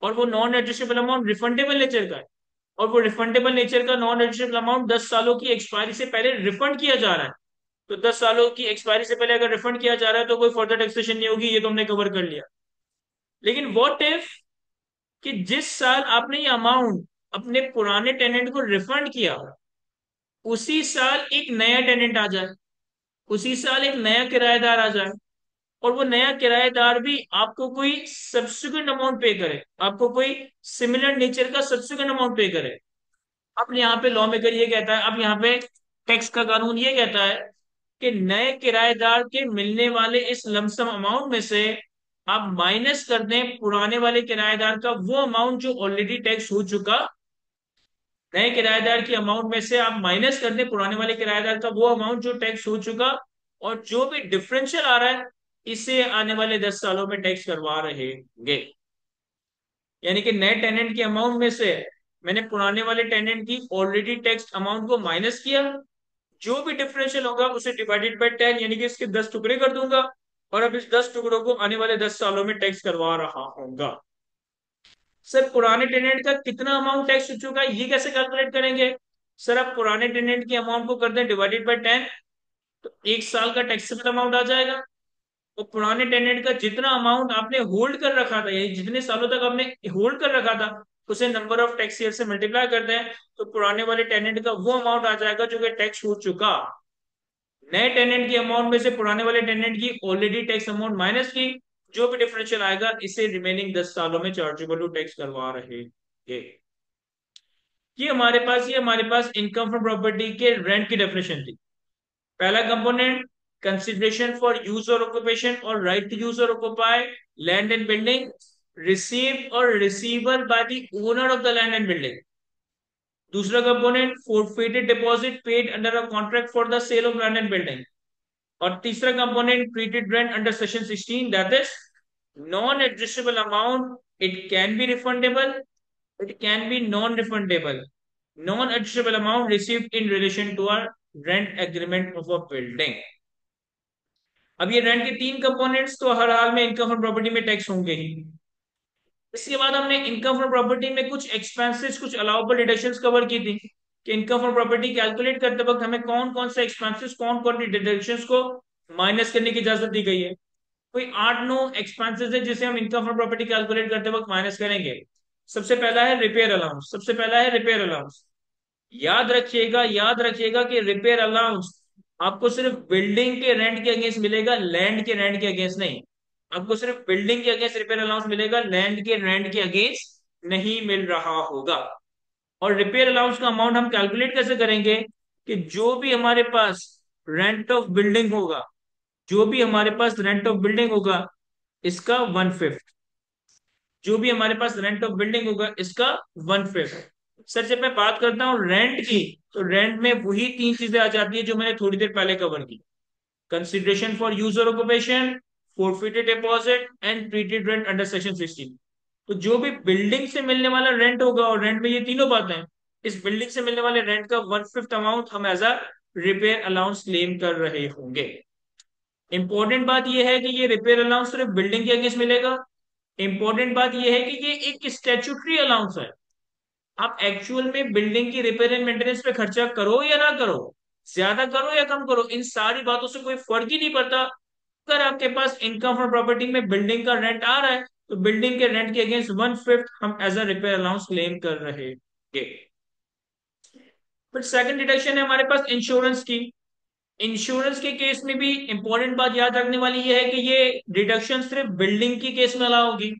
और वो non adjustable amount refundable nature का है और वो रिफंडेबल नेचर का नॉन एडजस्टेबल अमाउंट 10 सालों की एक्सपायरी से पहले रिफंड किया जा रहा है, तो 10 सालों की एक्सपायरी से पहले अगर रिफंड किया जा रहा है तो कोई फर्दर टैक्सेशन नहीं होगी, ये तो हमने कवर कर लिया। लेकिन व्हाट इफ कि जिस साल आपने ये अमाउंट अपने पुराने टेनेंट को रिफंड किया उसी साल एक नया टेनेंट आ जाए, उसी साल एक नया किराएदार आ जाए और वो नया किराएदार भी आपको कोई सब्सिक्वेंट अमाउंट पे करे, आपको कोई सिमिलर नेचर का सब्सिक्वेंट अमाउंट पे करे। अब यहाँ पे लॉ मेकर ये कहता है, अब यहाँ पे टैक्स का कानून ये कहता है कि नए किराएदार के मिलने वाले इस लमसम अमाउंट में से आप माइनस कर दें पुराने वाले किराएदार का वो अमाउंट जो ऑलरेडी टैक्स हो चुका। नए किराएदार की अमाउंट में से आप माइनस कर दें पुराने वाले किराएदार का वो अमाउंट जो टैक्स हो चुका, और जो भी डिफरेंशियल आ रहा है इसे आने वाले 10 सालों में टैक्स करवा रहे होंगे। यानी कि नए टेनेंट की अमाउंट में से मैंने पुराने वाले टेनेंट की ऑलरेडी टैक्स अमाउंट को माइनस किया, जो भी डिफरेंशियल होगा उसे डिवाइडेड बाय 10 यानी कि इसके 10 टुकड़े कर दूंगा और अब इस 10 टुकड़ों को आने वाले 10 सालों में टैक्स करवा रहा होगा। सर पुराने टेनेंट का कितना अमाउंट टैक्स हो चुका है ये कैसे कैलकुलेट करेंगे? सर आप पुराने टेनेंट की अमाउंट को कर दें डिवाइडेड बाय 10, तो एक साल का टैक्सेबल अमाउंट आ जाएगा। और पुराने टेनेंट का जितना अमाउंट आपने होल्ड कर रखा था, यानी जितने सालों तक आपने होल्ड कर रखा था, उसे नंबर ऑफ टैक्स ईयर से मल्टीप्लाई करते हैं तो पुराने वाले टेनेंट का वो अमाउंट आ जाएगा जो कि टैक्स हो चुका। नए टेनेंट की अमाउंट में से पुराने वाले टेनेंट की ऑलरेडी टैक्स अमाउंट माइनस की, जो भी डिफरेंशियल आएगा इसे रिमेनिंग 10 सालों में चार्जेबल टैक्स करवा रहे हैं। ये हमारे पास इनकम फ्रॉम प्रॉपर्टी के रेंट की डेफिनेशन थी। पहला कंपोनेंट कंसिडरेशन फॉर यूज और ऑक्यूपेशन और राइट टू यूज और occupy land and building received और receivable by the owner of the land and building. दूसरा component forfeited deposit paid under a contract for the sale of land and building। और तीसरा component treated rent under section 16 that is non adjustable amount, it can be refundable, it can be non refundable, non adjustable amount received in relation to a rent agreement of a building। अब ये rent के तीन components तो हर हाल में income from property में tax होंगे ही। इसके बाद हमने इनकम फ्रॉम प्रॉपर्टी में कुछ एक्सपेंसेस, कुछ अलाउबल डिडक्शंस कवर की थी कि इनकम फ्रॉम प्रॉपर्टी कैलकुलेट करते वक्त हमें कौन कौन से एक्सपेंसेस, कौन कौन सी डिडक्शंस को माइनस करने की इजाजत दी गई है। कोई 8-9 एक्सपेंसेस है जिसे हम इनकम फ्रॉम प्रॉपर्टी कैलकुलेट करते वक्त माइनस करेंगे। सबसे पहला है रिपेयर अलाउंस। याद रखिएगा कि रिपेयर अलाउंस आपको सिर्फ बिल्डिंग के रेंट के अगेंस्ट मिलेगा, लैंड के रेंट के अगेंस्ट नहीं। आपको सिर्फ बिल्डिंग के अगेंस्ट रिपेयर अलाउंस मिलेगा, लैंड के रेंट के अगेंस्ट नहीं मिल रहा होगा। और रिपेयर अलाउंस का अमाउंट हम कैलकुलेट कैसे करेंगे कि जो भी हमारे पास रेंट ऑफ बिल्डिंग होगा, जो भी हमारे पास रेंट ऑफ बिल्डिंग होगा इसका 1/5, जो भी हमारे पास रेंट ऑफ बिल्डिंग होगा इसका 1/5। सर जब मैं बात करता हूँ रेंट की, तो रेंट में वही तीन चीजें आ जाती है जो मैंने थोड़ी देर पहले कवर की। कंसिडरेशन फॉर यूज और occupation, forfeited deposit and treated rent under section 16। तो जो भी बिल्डिंग से मिलने वाला रेंट होगा, और रेंट में ये तीनों बातें हैं, इस बिल्डिंग से मिलने वाले रेंट का 1/5 अमाउंट हम as a repair allowance claim कर रहे होंगे। इंपॉर्टेंट बात यह है कि ये रिपेयर अलाउंस सिर्फ बिल्डिंग के अगेंस्ट मिलेगा। इंपॉर्टेंट बात यह है कि ये एक स्टैट्यूटरी अलाउंस है। आप एक्चुअल में बिल्डिंग की रिपेयर एंड मेंटेनेंस पे खर्चा करो या ना करो, ज्यादा करो या कम करो, इन सारी बातों से कोई फर्क ही नहीं पड़ता। अगर आपके पास इनकम फ्रॉम प्रॉपर्टी में बिल्डिंग का रेंट आ रहा है, तो बिल्डिंग के रेंट के अगेंस्ट 1/5 हम as a repair allowance claim कर रहे हैं। फिर सेकंड डिडक्शन है हमारे पास इंश्योरेंस की। इंश्योरेंस के केस में भी इंपॉर्टेंट बात याद रखने वाली ये है कि ये डिडक्शन सिर्फ बिल्डिंग की केस में अलाउ होगी।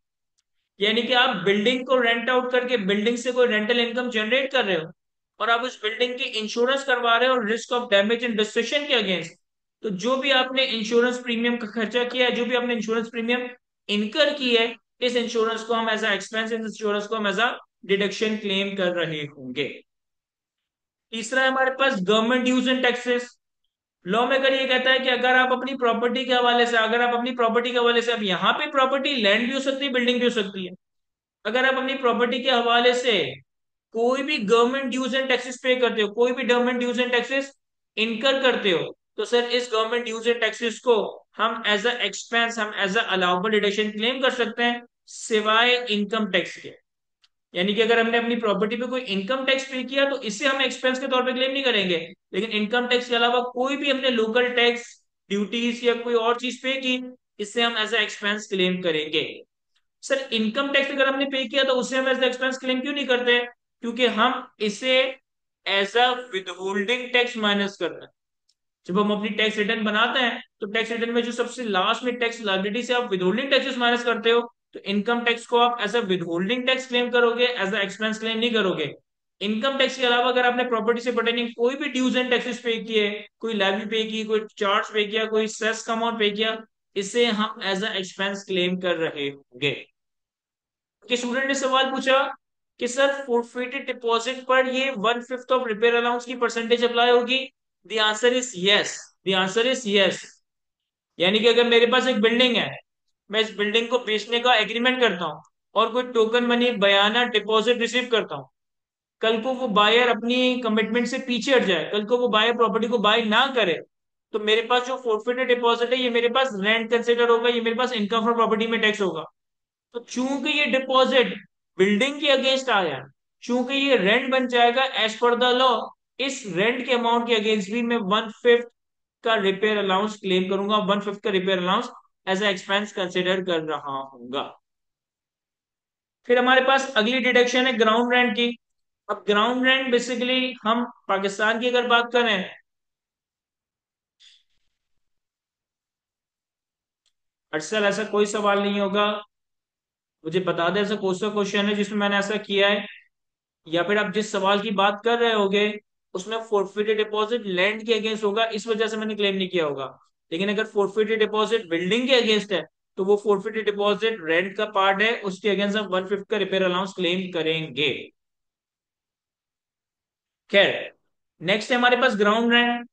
यानी कि आप बिल्डिंग को रेंट आउट करके बिल्डिंग से कोई रेंटल इनकम जनरेट कर रहे हो, और आप उस बिल्डिंग की इंश्योरेंस करवा रहे हो risk of damage and destruction के अगेंस्ट, तो जो भी आपने इंश्योरेंस प्रीमियम का खर्चा किया है, जो भी आपने इंश्योरेंस प्रीमियम इनकर की है, इस इंश्योरेंस को हम एज अ एक्सपेंस, इस इंश्योरेंस को हम एज अ डिडक्शन क्लेम कर रहे होंगे। तीसरा है हमारे पास government dues and taxes. Law में अगर ये कहता है कि अगर आप अपनी प्रॉपर्टी के हवाले से, अगर आप अपनी प्रॉपर्टी के हवाले से, अब यहाँ पे प्रॉपर्टी लैंड भी हो सकती है, बिल्डिंग भी हो सकती है, अगर आप अपनी प्रॉपर्टी के हवाले से कोई भी गवर्नमेंट ड्यूज एंड टैक्सेस पे करते हो, कोई भी गवर्नमेंट ड्यूज एंड टैक्सेस इनकर करते हो, तो सर इस गवर्नमेंट ड्यूज एंड टैक्सेस को हम एज अ एक्सपेंस, हम as a allowable deduction claim कर सकते हैं, सिवाय इनकम टैक्स के। यानी कि अगर हमने अपनी प्रॉपर्टी पे कोई इनकम टैक्स पे किया तो इसे हम एक्सपेंस के तौर पे क्लेम नहीं करेंगे, लेकिन इनकम टैक्स के अलावा कोई भी हमने लोकल टैक्स, ड्यूटीज या कोई और चीज पे की, इससे हम एज अ एक्सपेंस क्लेम करेंगे। सर इनकम टैक्स अगर हमने पे किया तो उसे हम एज एक्सपेंस क्लेम क्यों नहीं करते? क्योंकि हम इसे as a withholding tax minus कर रहे हैं। जब हम अपनी टैक्स रिटर्न बनाते हैं, तो टैक्स रिटर्न में जो सबसे लास्ट में टैक्स लायबिलिटी से आप विदहोल्डिंग टैक्सेस माइनस करते हो, तो इनकम टैक्स को आप as a withholding tax claim करोगे, एज अ एक्सपेंस क्लेम नहीं करोगे। इनकम टैक्स के अलावा अगर आपने प्रॉपर्टी से पर्टेनिंग कोई भी ड्यूज एंड टैक्सेस पे किए, कोई लेवी पे की, कोई चार्ज पे किया, कोई सेस का अमाउंट पे किया, इसे हम एज अ एक्सपेंस क्लेम कर रहे होंगे। कि स्टूडेंट ने सवाल पूछा कि सर फोरफिटेड डिपॉजिट पर ये 1/5 ऑफ रिपेयर अलाउंस की परसेंटेज अप्लाई होगी। The answer is yes. The answer is yes. यानी कि अगर मेरे पास एक बिल्डिंग है, मैं इस बिल्डिंग को बेचने का एग्रीमेंट करता हूँ, और कोई टोकन मनी बयाना डिपॉजिट रिसीव करता हूँ, कल को वो बायर अपनी कमिटमेंट से पीछे हट जाए, कल को वो बायर प्रॉपर्टी को बाय ना करे, तो मेरे पास जो फोरफिटेड डिपॉजिट है ये मेरे पास रेंट कंसिडर होगा, ये मेरे पास इनकम फ्रॉम प्रॉपर्टी में टैक्स होगा। तो चूंकि ये डिपॉजिट बिल्डिंग के अगेंस्ट आया, चूंकि ये रेंट बन जाएगा एज पर द लॉ, इस रेंट के अमाउंट के अगेंस्ट भी मैं 1/5 का रिपेयर अलाउंस क्लेम करूंगा, 1/5 का repair allowance as a expense consider कर रहा हूंगा। फिर हमारे पास अगली डिडक्शन है ग्राउंड रेंट की। अब ग्राउंड रेंट बेसिकली हम पाकिस्तान की अगर बात करें, अक्सर ऐसा कोई सवाल नहीं होगा, मुझे बता दें ऐसा कौन सा क्वेश्चन है जिसमें मैंने ऐसा किया है, या फिर आप जिस सवाल की बात कर रहे होगे उसमें फोरफिटेड डिपॉजिट लैंड के अगेंस्ट होगा, इस वजह से मैंने क्लेम नहीं किया होगा। लेकिन अगर फोरफिटेड डिपॉजिट बिल्डिंग के अगेंस्ट है, तो वो फोरफिटेड डिपॉजिट रेंट का पार्ट है, उसके अगेंस्ट हम 1/5 का रिपेयर अलाउंस क्लेम करेंगे। खैर, नेक्स्ट है हमारे पास ग्राउंड रेंट।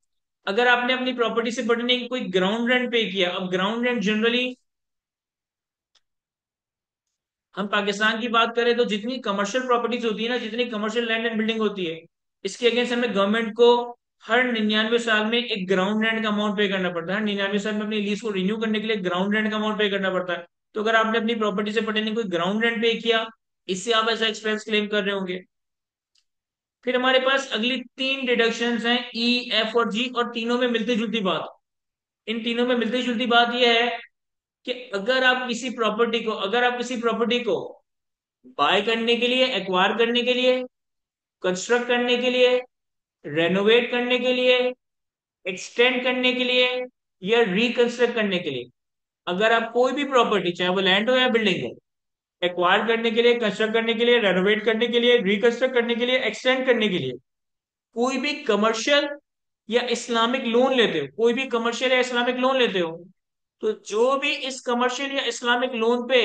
अगर आपने अपनी प्रॉपर्टी से बढ़ने की कोई ग्राउंड रेंट पे किया, अब ग्राउंड रेंट जनरली हम पाकिस्तान की बात करें तो जितनी कमर्शियल प्रॉपर्टीज होती है ना, जितनी कमर्शियल लैंड एंड बिल्डिंग होती है, इसके अगेंस्ट हमें गवर्नमेंट को हर 99 साल में एक ग्राउंड रेंट का अमाउंट पे करना पड़ता है। हर 99 साल में अपनी लीज को रिन्यू करने के लिए ग्राउंड रेंट का अमाउंट पे करना पड़ता है। तो अगर आपने अपनी प्रॉपर्टी से पर्टेनिंग कोई ग्राउंड रेंट पे किया, इससे आप ऐसा एक्सपेंस क्लेम कर रहे होंगे। फिर हमारे पास अगली तीन डिडक्शंस हैं, ई, एफ और जी, और तीनों में मिलती जुलती बात। इन तीनों में मिलती जुलती बात यह है कि अगर आप किसी प्रॉपर्टी को बाय करने के लिए, एक्वायर करने के लिए, कंस्ट्रक्ट करने के लिए, रेनोवेट करने के लिए, एक्सटेंड करने के लिए, या रिकंस्ट्रक्ट करने के लिए। अगर आप कोई भी प्रॉपर्टी, चाहे वो लैंड हो या बिल्डिंग हो, एक्वायर करने के लिए, कंस्ट्रक्ट करने के लिए, रेनोवेट करने के लिए, रिकंस्ट्रक्ट करने के लिए, एक्सटेंड करने के लिए कोई भी कमर्शियल या इस्लामिक लोन लेते हो, कोई भी कमर्शियल या इस्लामिक लोन लेते हो, तो जो भी इस कमर्शियल या इस्लामिक लोन पे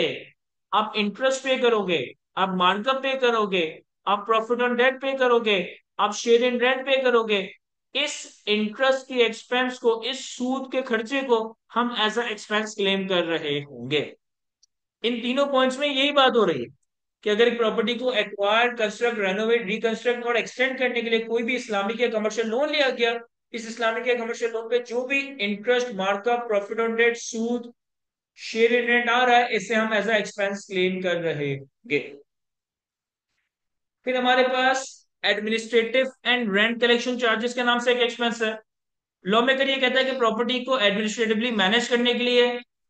आप इंटरेस्ट पे करोगे, आप मार्कअप पे करोगे, आप प्रॉफिट ऑन डेट पे करोगे, आप शेयर इन रेंट पे करोगे, इस इंटरेस्ट की एक्सपेंस को, इस सूद के खर्चे को हम एज अ एक्सपेंस क्लेम कर रहे होंगे। इन तीनों पॉइंट्स में यही बात हो रही है कि अगर एक प्रॉपर्टी को एक्वायर, कंस्ट्रक्ट, रेनोवेट, रिकंस्ट्रक्ट और एक्सटेंड करने के लिए कोई भी इस्लामिक या कमर्शियल लोन लिया गया, इस इस्लामिक या कमर्शियल लोन पे जो भी interest, markup, profit on debt, सूद, शेयर इन रेंट आ रहा है, इसे हम एज अ एक्सपेंस क्लेम कर रहे होंगे। फिर हमारे पास administrative and rent collection charges के नाम से एक एक्सपेंस है। लॉ मेकर ये कहता है कि प्रॉपर्टी को एडमिनिस्ट्रेटिवली मैनेज करने के लिए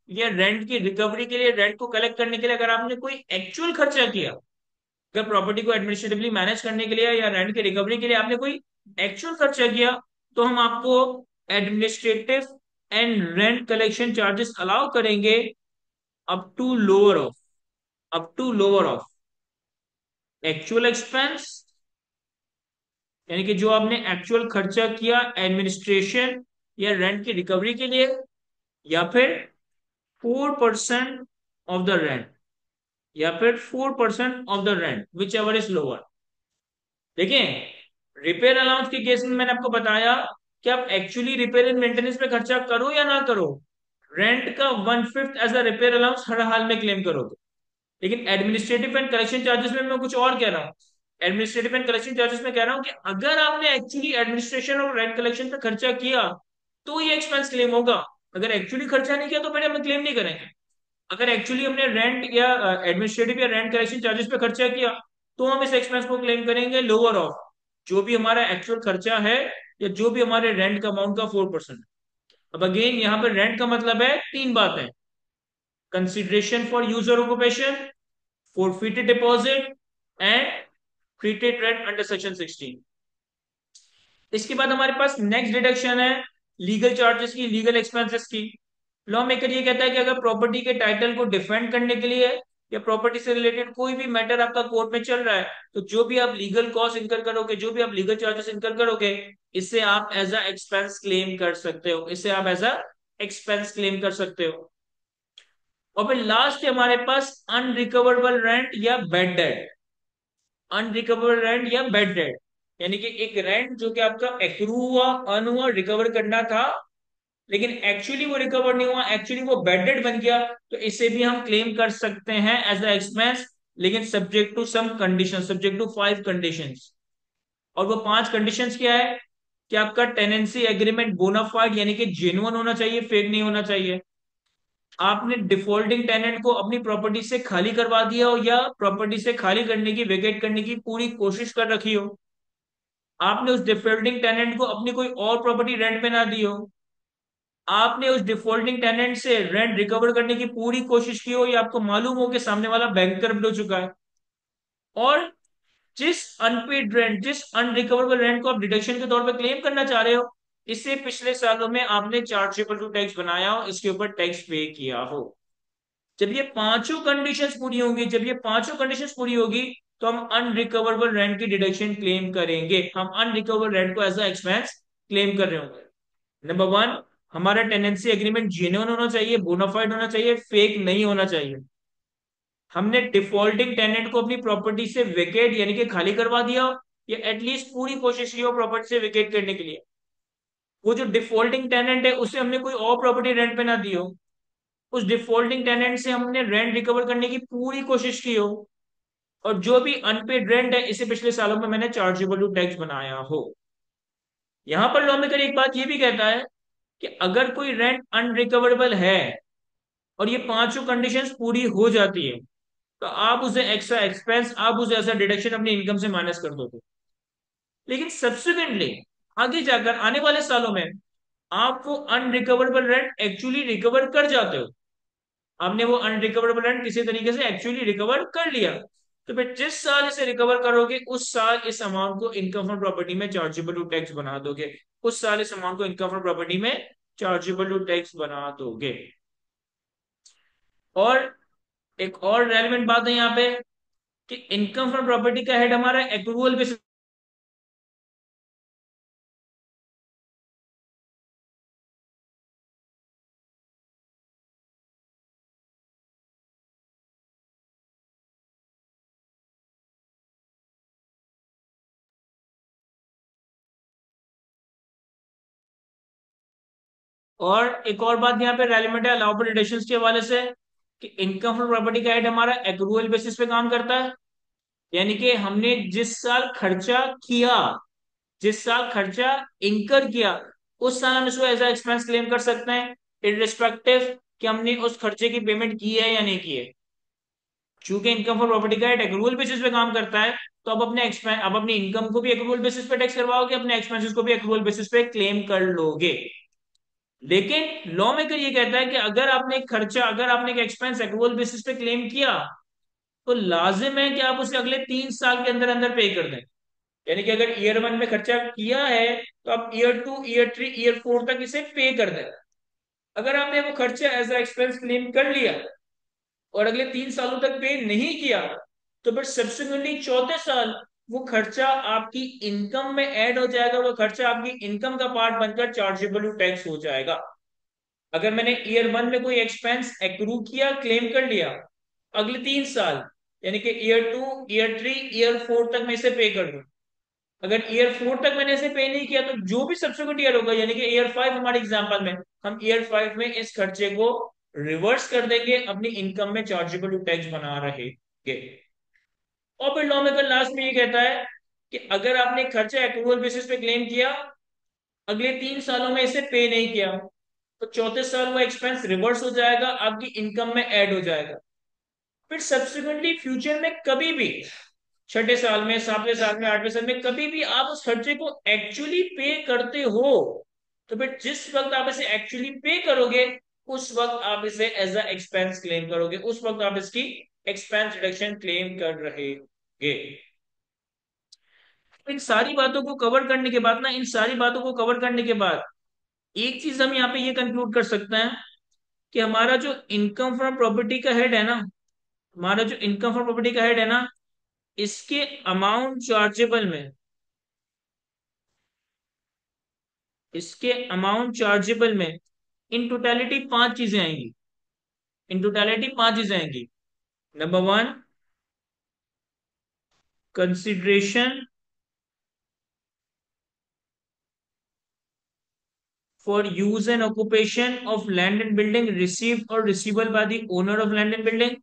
या रेंट की रिकवरी के लिए, रेंट को कलेक्ट करने के लिए अगर आपने कोई एक्चुअल खर्चा किया, अगर प्रॉपर्टी को एडमिनिस्ट्रेटिवली मैनेज करने के लिए या रेंट की रिकवरी के लिए आपने कोई एक्चुअल खर्चा किया, तो हम आपको administrative and rent collection charges allow करेंगे up to lower of, up to lower of actual expense, यानी कि जो आपने एक्चुअल खर्चा किया एडमिनिस्ट्रेशन या रेंट की रिकवरी के लिए, या फिर 4% ऑफ द रेंट, या फिर 4% of the rent, which ever is lower. देखिए, रिपेयर अलाउंस के केस में मैंने आपको बताया कि आप एक्चुअली रिपेयर एंड मेंटेनेंस पे खर्चा करो या ना करो, रेंट का 1/5 एज अ रिपेयर अलाउंस हर हाल में क्लेम करोगे। लेकिन एडमिनिस्ट्रेटिव एंड कलेक्शन चार्जेस में मैं कुछ और कह रहा हूँ। एडमिनिस्ट्रेटिव एंड कलेक्शन चार्जेस में कह रहा हूँ कि अगर आपने एक्चुअली एडमिनिस्ट्रेशन और रेंट कलेक्शन पे खर्चा किया तो ये एक्सपेंस क्लेम होगा। अगर एक्चुअली खर्चा नहीं किया तो फिर हम क्लेम नहीं करेंगे। अगर एक्चुअली हमने रेंट या एडमिनिस्ट्रेटिव या रेंट कलेक्शन चार्जेस पे खर्चा किया, तो हम इस एक्सपेंस को क्लेम करेंगे लोअर ऑफ जो भी हमारा एक्चुअल खर्चा है, या जो भी हमारे रेंट का अमाउंट का 4%। अब अगेन यहाँ पर रेंट का मतलब है तीन बातें: consideration for user occupation, forfeited deposit and treated rent under section 16। इसके बाद हमारे पास नेक्स्ट डिडक्शन है लीगल चार्जेस की, लीगल एक्सपेंसेस की। लॉ मेकर ये कहता है कि अगर प्रॉपर्टी के टाइटल को डिफेंड करने के लिए या प्रॉपर्टी से रिलेटेड कोई भी मैटर आपका कोर्ट में चल रहा है, तो जो भी आप लीगल कॉस्ट इनकर करोगे, जो भी आप लीगल चार्जेस इनकर करोगे, इसे आप एज अ एक्सपेंस क्लेम कर सकते हो, इसे आप एज अ एक्सपेंस क्लेम कर सकते हो। और फिर लास्ट है हमारे पास अनरिकवरेबल रेंट या बैड डेट। अनरिकवर रेंट या बेड रेंट, यानी कि एक रेंट जो कि आपका एक्रू हुआ, अर्न हुआ, रिकवर करना था, लेकिन एक्चुअली वो रिकवर नहीं हुआ, एक्चुअली वो बेड रेंट बन गया, तो इसे भी हम क्लेम कर सकते हैं एज अ एक्सपेंस, लेकिन subject to some condition, subject to 5 conditions. और वो 5 कंडीशंस क्या है कि आपका टेनेंसी एग्रीमेंट बोनाफाइड यानी कि जेन्युइन होना चाहिए, फेक नहीं होना चाहिए। आपने डिफॉल्टिंग टेनेंट को अपनी प्रॉपर्टी से खाली करवा दिया हो, या प्रॉपर्टी से खाली करने की, वेकेट करने की पूरी कोशिश कर रखी हो। आपने उस डिफॉल्टिंग टेनेंट को अपनी कोई और प्रॉपर्टी रेंट पे ना दी हो। आपने उस डिफॉल्टिंग टेनेंट से रेंट रिकवर करने की पूरी कोशिश की हो, या आपको मालूम हो कि सामने वाला बैंकरप्ट हो चुका है। और जिस अनपेड रेंट, जिस अनरिकवरेबल रेंट को आप डिडक्शन के तौर पे क्लेम करना चाह रहे हो, इससे पिछले सालों में आपने चार्जेबल टू टैक्स बनाया हो, इसके ऊपर टैक्स पे किया हो। जब ये पांचों कंडीशंस पूरी होंगी, जब ये पांचों कंडीशंस पूरी होगी, तो हम अनरिकवरेबल रेंट की डिडक्शन क्लेम करेंगे, हम अनरिकवरेबल रेंट को एज अ एक्सपेंस क्लेम कर रहे होंगे। नंबर वन, हमारा टेनेंसी एग्रीमेंट जेन्युइन होना चाहिए, बोनाफाइड होना चाहिए, फेक नहीं होना चाहिए। हमने डिफॉल्टिंग टेनेंट को अपनी प्रॉपर्टी से वेकेट यानी कि खाली करवा दिया, या एटलीस्ट पूरी कोशिश की हो प्रॉपर्टी से वेकेट करने के लिए। वो जो डिफॉल्टिंग टेनेंट है उसे हमने कोई और प्रॉपर्टी रेंट पे ना दी हो। उस डिफॉल्टिंग टेनेंट से हमने रेंट रिकवर करने की पूरी कोशिश की हो। और जो भी अनपेड रेंट है, इसे पिछले सालों में मैंने चार्जेबल टू टैक्स बनाया हो। यहां पर लॉ मेकर एक बात ये भी कहता है कि अगर कोई रेंट अनरिकवरेबल है और ये पांचों कंडीशंस पूरी हो जाती है, तो आप उसे एक्स्ट्रा एक्सपेंस, आप उसे ऐसा डिडक्शन अपनी इनकम से माइनस कर दोगे। लेकिन सब्सिक्वेंटली आगे जाकर आने वाले सालों में आप वो अनरिकवरेबल रेंट एक्चुअली रिकवर कर जाते हो। आपने वो अनरिकवरेबल रेंट किसी तरीके से एक्चुअली रिकवर कर लिया, तो फिर जिस साल इसे रिकवर करोगे उस साल इस अमाउंट को इनकम फ्रॉम प्रॉपर्टी में चार्जेबल टू टैक्स बना दोगे, उस साल इस अमाउंट को इनकम फ्रॉम प्रॉपर्टी में चार्जेबल टू टैक्स बना दोगे। और एक और रेलेवेंट बात है यहाँ पे कि इनकम फ्रॉम प्रॉपर्टी का हेड हमारा एक्रूअल बेसिस। और एक और बात यहाँ पे रेलिवेंट है अलाउबल डिडक्शंस के हवाले से कि इनकम फ्रॉम प्रॉपर्टी का हेड हमारा एक्रूअल बेसिस पे काम करता है। यानी कि हमने जिस साल खर्चा किया, जिस साल खर्चा इंकर किया, उस साल हम इसको एज एक्सपेंस क्लेम कर सकते हैं, इररिस्पेक्टिव कि हमने उस खर्चे की पेमेंट की है या नहीं की है। चूंकि इनकम फॉर प्रॉपर्टी का एक्रूअल बेसिस पे काम करता है, तो अब अपने एक्सपेंस, अब अपनी इनकम को भी एक्रूअल बेसिस पे टैक्स करवाओगे, अपने एक्सपेंसेस को भी एक्रूअल बेसिस पे क्लेम कर लोगे। लेकिन लॉ मेकर ये कहता है कि अगर आपने एक खर्चा, अगर आपने एक एक्सपेंस एक्रूअल बेसिस पे क्लेम किया, तो लाजिम है कि आप उसे अगले 3 साल के अंदर अंदर पे कर दें। यानी कि अगर ईयर 1 में खर्चा किया है, तो आप ईयर 2, ईयर 3, ईयर 4 तक इसे पे कर दें। अगर आपने वो खर्चा एज ए एक्सपेंस क्लेम कर लिया और अगले 3 सालों तक पे नहीं किया, तो फिर सब्सिक्वेंटली चौथे साल वो खर्चा आपकी इनकम में ऐड हो जाएगा, वो खर्चा आपकी इनकम का पार्ट बनकर चार्जेबल टैक्स हो जाएगा। अगर मैंने ईयर 1 में कोई एक्सपेंस एक्रू किया, क्लेम कर लिया, अगले 3 साल यानी कि ईयर 2, ईयर 3, ईयर 4 तक मैं इसे पे कर दूं। अगर ईयर 4 तक मैंने इसे पे नहीं किया, तो जो भी सब्सिक्वेंट ईयर होगा, यानी कि ईयर 5 हमारे एग्जांपल में, हम ईयर 5 में इस खर्चे को रिवर्स कर देंगे, अपनी इनकम में चार्जेबल टैक्स बना रहेंगे। और फिर लॉ मेकर लास्ट में ये कहता है कि अगर आपने खर्चा एक्रूअल बेसिस पे क्लेम किया, अगले 3 सालों में इसे पे नहीं किया, तो चौथे साल वो एक्सपेंस रिवर्स हो जाएगा, आपकी इनकम में ऐड हो जाएगा। फिर सब्सिक्वेंटली फ्यूचर में कभी भी, छठे साल में, सातवें साल में, आठवें साल में, कभी भी आप उस खर्चे को एक्चुअली पे करते हो, तो फिर जिस वक्त आप इसे एक्चुअली पे करोगे, उस वक्त आप इसे एज अ एक्सपेंस क्लेम करोगे, उस वक्त आप इसकी एक्सपेंस रिडक्शन क्लेम कर रहेंगे। इन सारी बातों को कवर करने के बाद ना, इन सारी बातों को कवर करने के बाद एक चीज हम यहाँ पे ये कंक्लूड कर सकते हैं कि हमारा जो इनकम फ्रॉम प्रॉपर्टी का हेड है ना, हमारा जो इनकम फ्रॉम प्रॉपर्टी का हेड है ना, इसके अमाउंट चार्जेबल में, इसके अमाउंट चार्जेबल में इन टोटलिटी 5 चीजें आएंगी। इन टोटलिटी 5 चीजें आएंगी। Number 1, consideration for use and occupation of land and building received और receivable by the owner of land and building.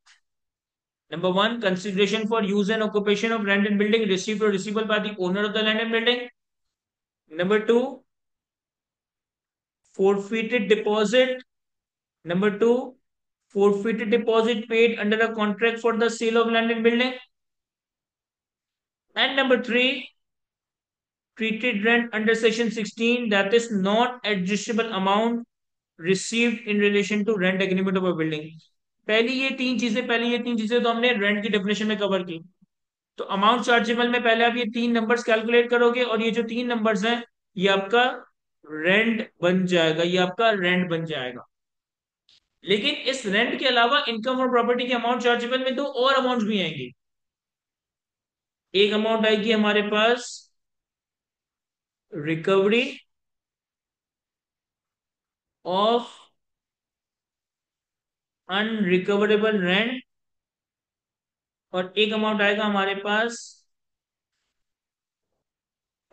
Number 1, consideration for use and occupation of land and building received or receivable by the owner of the land and building. Number 2, forfeited deposit. Number 2, forfeited deposit paid under a contract for the sale of land and building. And number 3, treated rent under section 16, that is not adjustable amount received in relation to rent agreement of a building. पहले ये तीन चीजें तो हमने rent की definition में cover की। तो अमाउंट चार्जेबल में पहले आप ये 3 नंबर्स कैलकुलेट करोगे, और ये जो 3 नंबर्स हैं, ये आपका रेंट बन जाएगा, ये आपका रेंट बन जाएगा। लेकिन इस रेंट के अलावा इनकम और प्रॉपर्टी के अमाउंट चार्जेबल में दो और अमाउंट भी आएंगी। एक अमाउंट आएगी हमारे पास रिकवरी ऑफ अनरिकवरेबल रेंट, और एक अमाउंट आएगा हमारे पास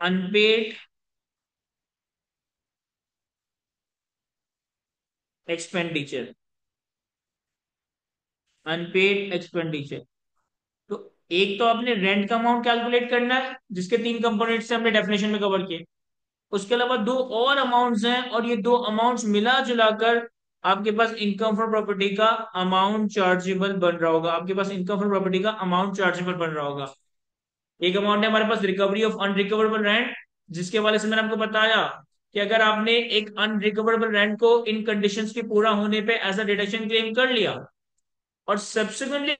अनपेड एक्सपेंडिचर, अनपेड एक्सपेंडिचर। तो एक तो आपने रेंट का अमाउंट कैलकुलेट करना है, जिसके 3 कंपोनेंट से हमने डेफिनेशन में कवर किए। उसके अलावा दो और अमाउंट्स हैं, और ये दो अमाउंट्स मिला जुलाकर आपके पास इनकम फ्रॉम प्रॉपर्टी का अमाउंट चार्जेबल बन रहा होगा, आपके पास इनकम फ्रॉम प्रॉपर्टी का अमाउंट चार्जेबल बन रहा होगा। एक अमाउंट है हमारे पास रिकवरी ऑफ अनरिकवरेबल रेंट, जिसके हवाले से मैंने आपको बताया कि अगर आपने एक अनरिकवरेबल रेंट को इन कंडीशंस के पूरा होने पे एज अ डिडक्शन क्लेम कर लिया, और सब्सिक्वेंटली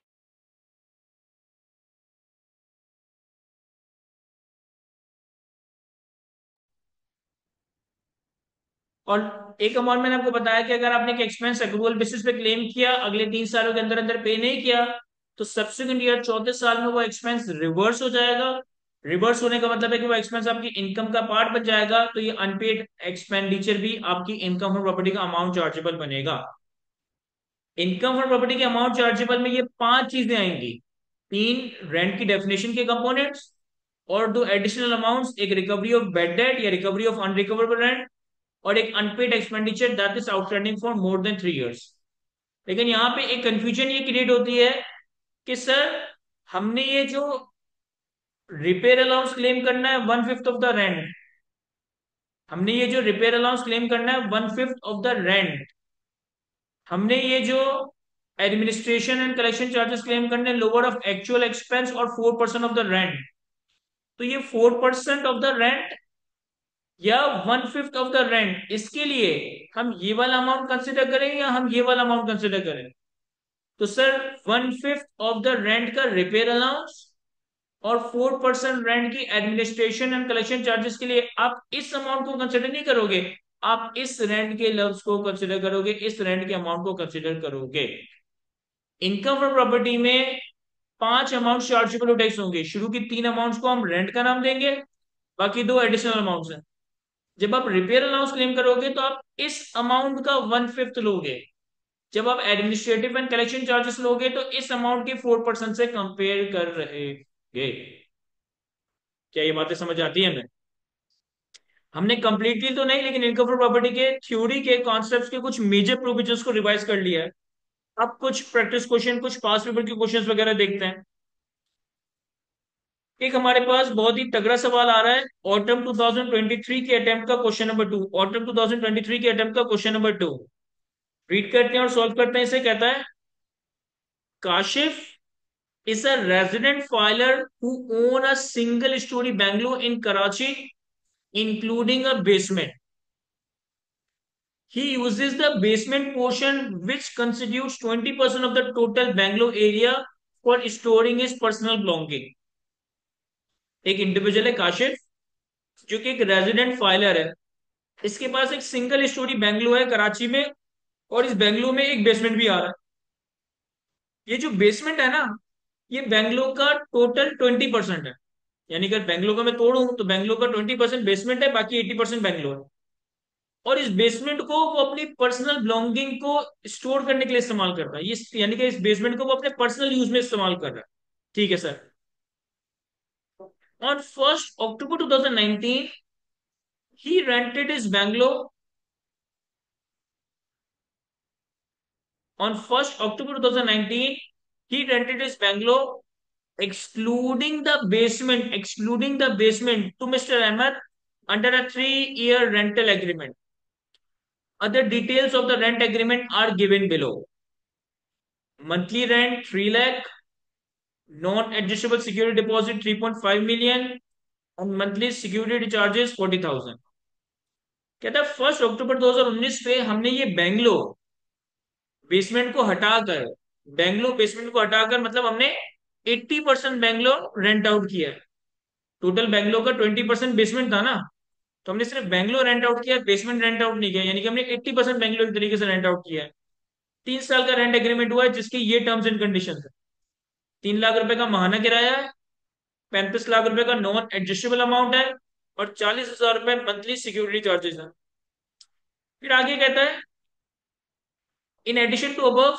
और एक अमाउंट मैंने आपको बताया कि अगर आपने एक एक्सपेंस एक्रूअल बेसिस पे क्लेम किया, अगले 3 सालों के अंदर अंदर पे नहीं किया, तो सब्सिक्वेंट ईयर चौथे साल में वो एक्सपेंस रिवर्स हो जाएगा। रिवर्स होने का मतलब है कि वो एक्सपेंस आपकी इनकम का पार्ट बन जाएगा, तो ये अनपेड एक्सपेंडिचर भी आपकी इनकम फ्रॉम प्रॉपर्टी का अमाउंट चार्जेबल बनेगा। इनकम फ्रॉम प्रॉपर्टी के अमाउंट चार्जेबल में ये 5 चीजें आएंगी। 3 रेंट की डेफिनेशन के कंपोनेंट्स, और 2 एडिशनल अमाउंट्स, एक रिकवरी ऑफ बैड डेट या रिकवरी ऑफ अनरिकवरेबल रेंट, और एक unpaid expenditure that is outstanding for more than 3 years. लेकिन यहाँ पे एक कंफ्यूजन ये क्रिएट होती है कि सर, हमने ये जो रिपेयर अलाउंस क्लेम करना है 1/5 ऑफ द रेंट, हमने ये जो रिपेयर अलाउंस क्लेम करना है 1/5 ऑफ द रेंट, हमने ये जो administration and collection charges claim करने लोअर ऑफ एक्चुअल एक्सपेंस और 4% ऑफ द रेंट, तो ये 4% ऑफ द रेंट या 1/5 ऑफ द रेंट, इसके लिए हम ये वाला अमाउंट कंसिडर करें या हम ये वाला अमाउंट कंसिडर करें? तो सर, 1/5 ऑफ द रेंट का रिपेयर अलाउंस और 4% रेंट की एडमिनिस्ट्रेशन एंड कलेक्शन चार्जेस के लिए आप इस अमाउंट को कंसिडर नहीं करोगे, आप इस रेंट के लफ्ज को कंसिडर करोगे, इस रेंट के अमाउंट को कंसिडर करोगे। इनकम फ्रॉम प्रॉपर्टी में 5 अमाउंट चार्जेबल टैक्स होंगे। शुरू की 3 अमाउंट्स को हम रेंट का नाम देंगे, बाकी 2 एडिशनल अमाउंट्स हैं। जब आप रिपेयर अलाउंस क्लेम करोगे तो आप इस अमाउंट का 1/5 लोगे। जब आप एडमिनिस्ट्रेटिव एंड कलेक्शन चार्जेस लोगे तो इस अमाउंट के 4% से कंपेयर कर रहेंगे। क्या ये बातें समझ आती है हमें? हमने कंप्लीटली तो नहीं, लेकिन इनकम फ्रॉम प्रॉपर्टी के थ्योरी के कॉन्सेप्ट्स के कुछ मेजर प्रोविजंस को रिवाइज कर लिया है। अब कुछ प्रैक्टिस क्वेश्चन, कुछ पास पेपर के क्वेश्चंस वगैरह देखते हैं। एक हमारे पास बहुत ही तगड़ा सवाल आ रहा है, ऑटम 2023 के अटेम्प्ट का क्वेश्चन नंबर 2। ऑटम 2023 के अटेम्प्ट का क्वेश्चन नंबर 2 रीड करते हैं और सॉल्व करते हैं। इसे कहता है, Kashif is a resident filer who own a single story bungalow in Karachi, including a basement. He uses the basement portion, which constitutes 20% of the total bungalow area, for storing his personal belonging. एक individual है काशिफ, जो कि एक resident filer है। इसके पास एक single storey bungalow है कराची में, और इस बेंगलो में एक बेसमेंट भी आ रहा है। ये जो बेसमेंट है ना, ये बेंगलो का टोटल 20% है। यानी अगर बेंगलो का मैं तोड़ूं तो बेंगलो का 20% बेसमेंट है, बाकी 80% बेंगलो है। और इस बेसमेंट को वो अपनी पर्सनल बिलोंगिंग को स्टोर करने के लिए इस्तेमाल करता है। ये यानी कि इस बेसमेंट को वो अपने पर्सनल यूज में इस्तेमाल कर रहा है। ठीक है sir. On 1 October 2019 he rented is bungalow. On 1 October 2019 he rented his bungalow, excluding the basement to Mr. Ahmed under a 3-year rental agreement. Other details of the rent agreement are given below. Monthly rent 3 lakh, non-adjustable security deposit 3.5 million, and monthly security charges 40,000। कहता है 1 अक्टूबर 2019 पे हमने ये bungalow basement को हटाकर, bungalow basement को हटाकर मतलब हमने 80% बेंगलो रेंट आउट किया है। टोटल बेंगलो का 20% बेसमेंट था ना, तो हमने सिर्फ बेंगलो रेंट आउट किया, बेसमेंट रेंट आउट नहीं किया। यानी कि हमने 80% बेंगलो एक तरीके से रेंट आउट किया है। 3 साल का रेंट एग्रीमेंट हुआ है, जिसकी ये टर्म्स एंड कंडीशन है। 3 लाख रुपए का माहाना किराया है, 35 लाख रुपए का नॉन एडजस्टेबल अमाउंट है, और 40,000 रुपए मंथली सिक्योरिटी चार्जेस है। फिर आगे कहता है, in addition to above,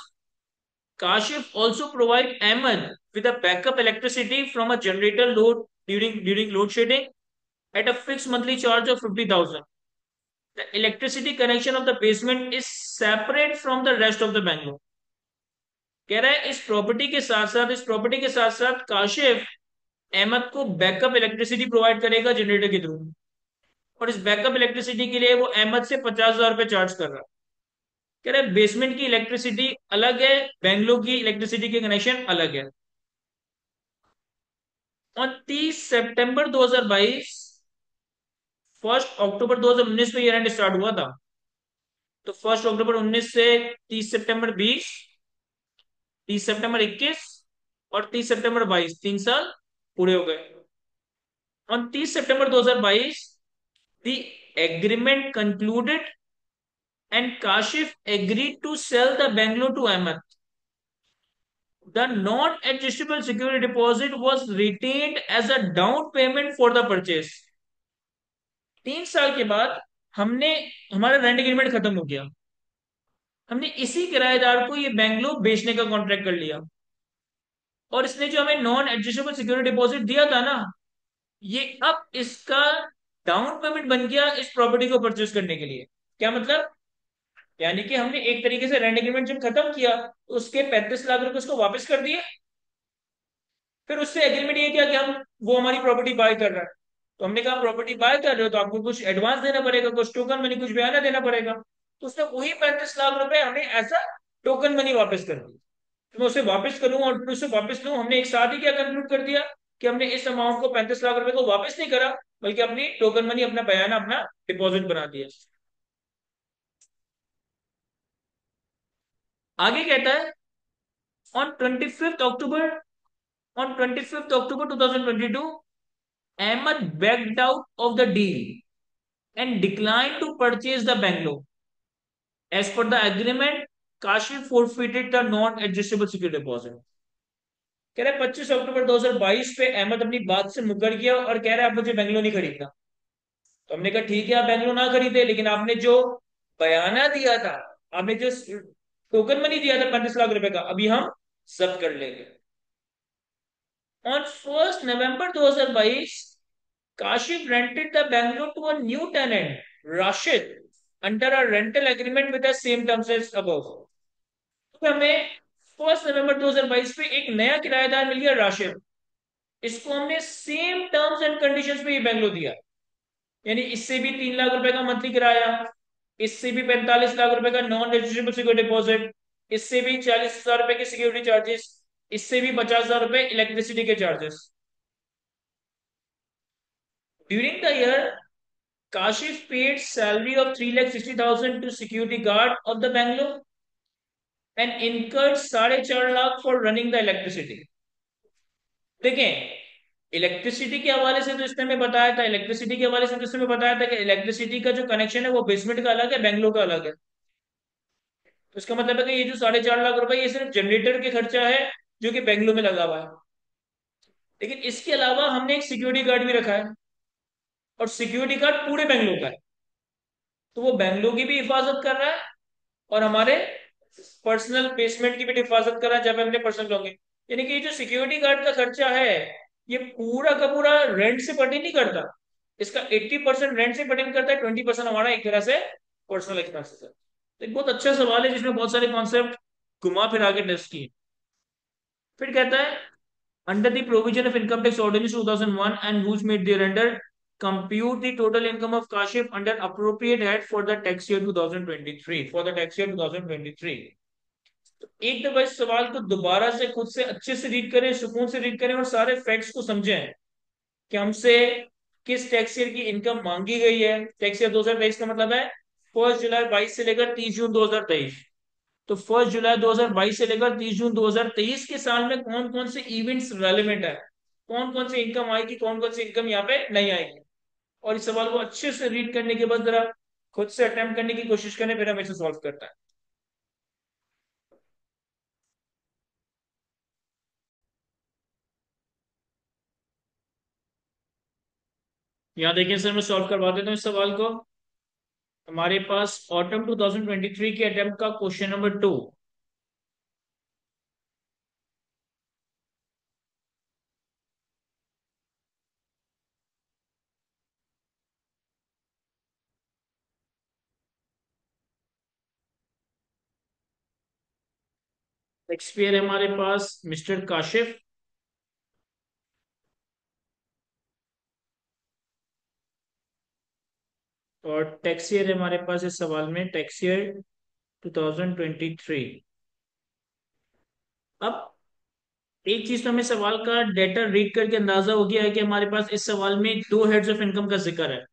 Kashif also provide Ahmed with a backup electricity from a generator load during load shedding at a fixed monthly charge of 50,000। The electricity connection of the basement is separate from the rest of the Bangalore। कह रहा है इस property के साथ साथ काशिफ अहमद को backup electricity provide करेगा generator के थ्रू, और इस बैकअप इलेक्ट्रिसिटी के लिए वो अहमद से 50,000 रुपए चार्ज कर रहा है। कह रहे बेसमेंट की इलेक्ट्रिसिटी अलग है, बेंगलोर की इलेक्ट्रिसिटी के कनेक्शन अलग है। और 30 सितंबर 2022, 1 अक्टूबर 2019 में ये रेंट स्टार्ट हुआ था, तो 1 अक्टूबर 19 से 30 सितंबर 20, 30 सितंबर 21 और 30 सितंबर 22, 3 साल पूरे हो गए। और 30 सितंबर 2022 the agreement concluded and Kashif agreed to sell the bungalow to Ahmed. The non-adjustable security deposit was retained as a down payment for the purchase. 3 साल के बाद हमने हमारा रेंट एग्रीमेंट खत्म हो गया, हमने इसी किराएदार को ये बैंगलो बेचने का कॉन्ट्रैक्ट कर लिया, और इसने जो हमें नॉन एडजस्टेबल सिक्योरिटी डिपॉजिट दिया था ना, ये अब इसका डाउन पेमेंट बन गया इस प्रॉपर्टी को परचेज करने के लिए। क्या मतलब? यानी कि हमने एक तरीके से रेंट एग्रीमेंट जब खत्म किया तो उसके 35 लाख रुपए उसको वापस कर दिए, फिर उससे एग्रीमेंट ये किया कि हम वो हमारी प्रॉपर्टी बाय कर रहा है, तो हमने कहा प्रॉपर्टी बाय कर रहे हो तो आपको कुछ एडवांस देना पड़ेगा, कुछ टोकन मनी, कुछ बयाना देना पड़ेगा। तो उसने वही 35 लाख रुपए हमें एज अ टोकन मनी वापस कर दी। तो मैं उसे वापस करूं और फिर उसे वापस लूं, हमने एक साथ ही क्या कंक्लूड कर दिया कि हमने इस अमाउंट को 35 लाख रुपए को वापस नहीं करा, बल्कि अपनी टोकन मनी, अपना बयाना, अपना डिपॉजिट बना दिया। आगे कहता है on 25 October, on 25th October 2022, Ahmed backed out of the deal and declined to purchase the bungalow. As per the agreement, Kashif forfeited the non-adjustable security deposit. कह रहे 25 अक्टूबर 2022 पे अहमद अपनी बात से मुकर गया और कह रहा है आप मुझे बेंगलो नहीं खरीदना। तो हमने कहा ठीक है आप बेंगलो ना खरीदे, लेकिन आपने जो बयाना दिया था, आपने जो टोकन मनी दिया था 35 लाख रुपए का, अभी हम जब्त कर लेंगे। On 1 November 2022, Kashif rented the bungalow to a new tenant, Rashid, under a rental agreement with the same terms as above. तो हमें 1 नवंबर 2022 पे एक नया किराएदार मिल गया, राशिद। इसको हमने सेम टर्म्स एंड कंडीशंस पे ये बंगलो दिया, यानी इससे भी 3 लाख रुपए का मंथली किराया, इससे भी 45 लाख रुपए का नॉन रजिस्ट्रेबल सिक्योरिटी डिपॉजिट, इससे भी 40,000 रुपए के सिक्योरिटी चार्जेस, इससे भी 50,000 रुपए इलेक्ट्रिसिटी के charges. During the year, Kashif paid salary of 3,60,000 to security guard of the Bangalore and incurred 4.5 lakh for running the electricity. देखें, इलेक्ट्रिसिटी के हवाले से तो इसने हमें बताया था, इलेक्ट्रिसिटी के हवाले से तो इसने हमें बताया था कि इलेक्ट्रिसिटी का जो कनेक्शन है वो बेसमेंट का अलग है, बैंगलोर का अलग है। तो इसका मतलब है कि ये जो 4.5 लाख रुपए ये सिर्फ जनरेटर के खर्चा है जो कि बैंगलोर में लगा हुआ है। लेकिन इसके अलावा हमने एक सिक्योरिटी गार्ड भी रखा है, और सिक्योरिटी गार्ड पूरे बैंगलोर का है, तो वो बैंगलोर की भी हिफाजत कर रहा है और हमारे पर्सनल बेसमेंट की भी हिफाजत कर रहा है जब हमने पर्सनल लोगे। यानी कि ये जो सिक्योरिटी गार्ड का खर्चा है, ये पूरा का पूरा रेंट से पर्टेन नहीं करता, इसका 80% रेंट से पर्टेन करता है, 20% हमारा एक तरह से पर्सनल एक्सपेंसेस है। तो एक बहुत अच्छा सवाल है जिसमें बहुत सारे कॉन्सेप्ट घुमा फिर आगे टेस्ट किए। फिर कहता है under the provision of income tax ordinance 2001 and rules made thereunder, compute the total income of Kashif under appropriate head for the tax year 2023, for the tax year 2023। तो एक दफा इस सवाल को दोबारा से खुद से अच्छे से रीड करें, सुकून से रीड करें और सारे फैक्ट्स को समझें कि हमसे किस टैक्स ईयर की इनकम मांगी गई है। टैक्स ईयर 2023 का मतलब है 1 जुलाई 22 से लेकर 30 जून 2023। तो 1 जुलाई 2022 से लेकर 30 जून 2023 के साल में कौन कौन से इवेंट्स रेलिवेंट है, कौन कौन सी इनकम आएगी, कौन कौन सी इनकम यहाँ पे नहीं आएगी। और इस सवाल को अच्छे से रीड करने के बाद जरा खुद से अटेम्प्ट करने की कोशिश करें, फिर हम इसे सॉल्व करता है। यहाँ देखिए सर, मैं सॉल्व करवा देता हूँ इस सवाल को। हमारे पास ऑटम 2023 के अटेम्प्ट का क्वेश्चन नंबर 2। शेक्सपियर है हमारे पास, मिस्टर काशिफ, और टैक्स ईयर है हमारे पास इस सवाल में टैक्स ईयर 2023। अब एक चीज तो हमें सवाल का डेटा रीड करके अंदाजा हो गया है कि हमारे पास इस सवाल में दो हेड्स ऑफ इनकम का जिक्र है।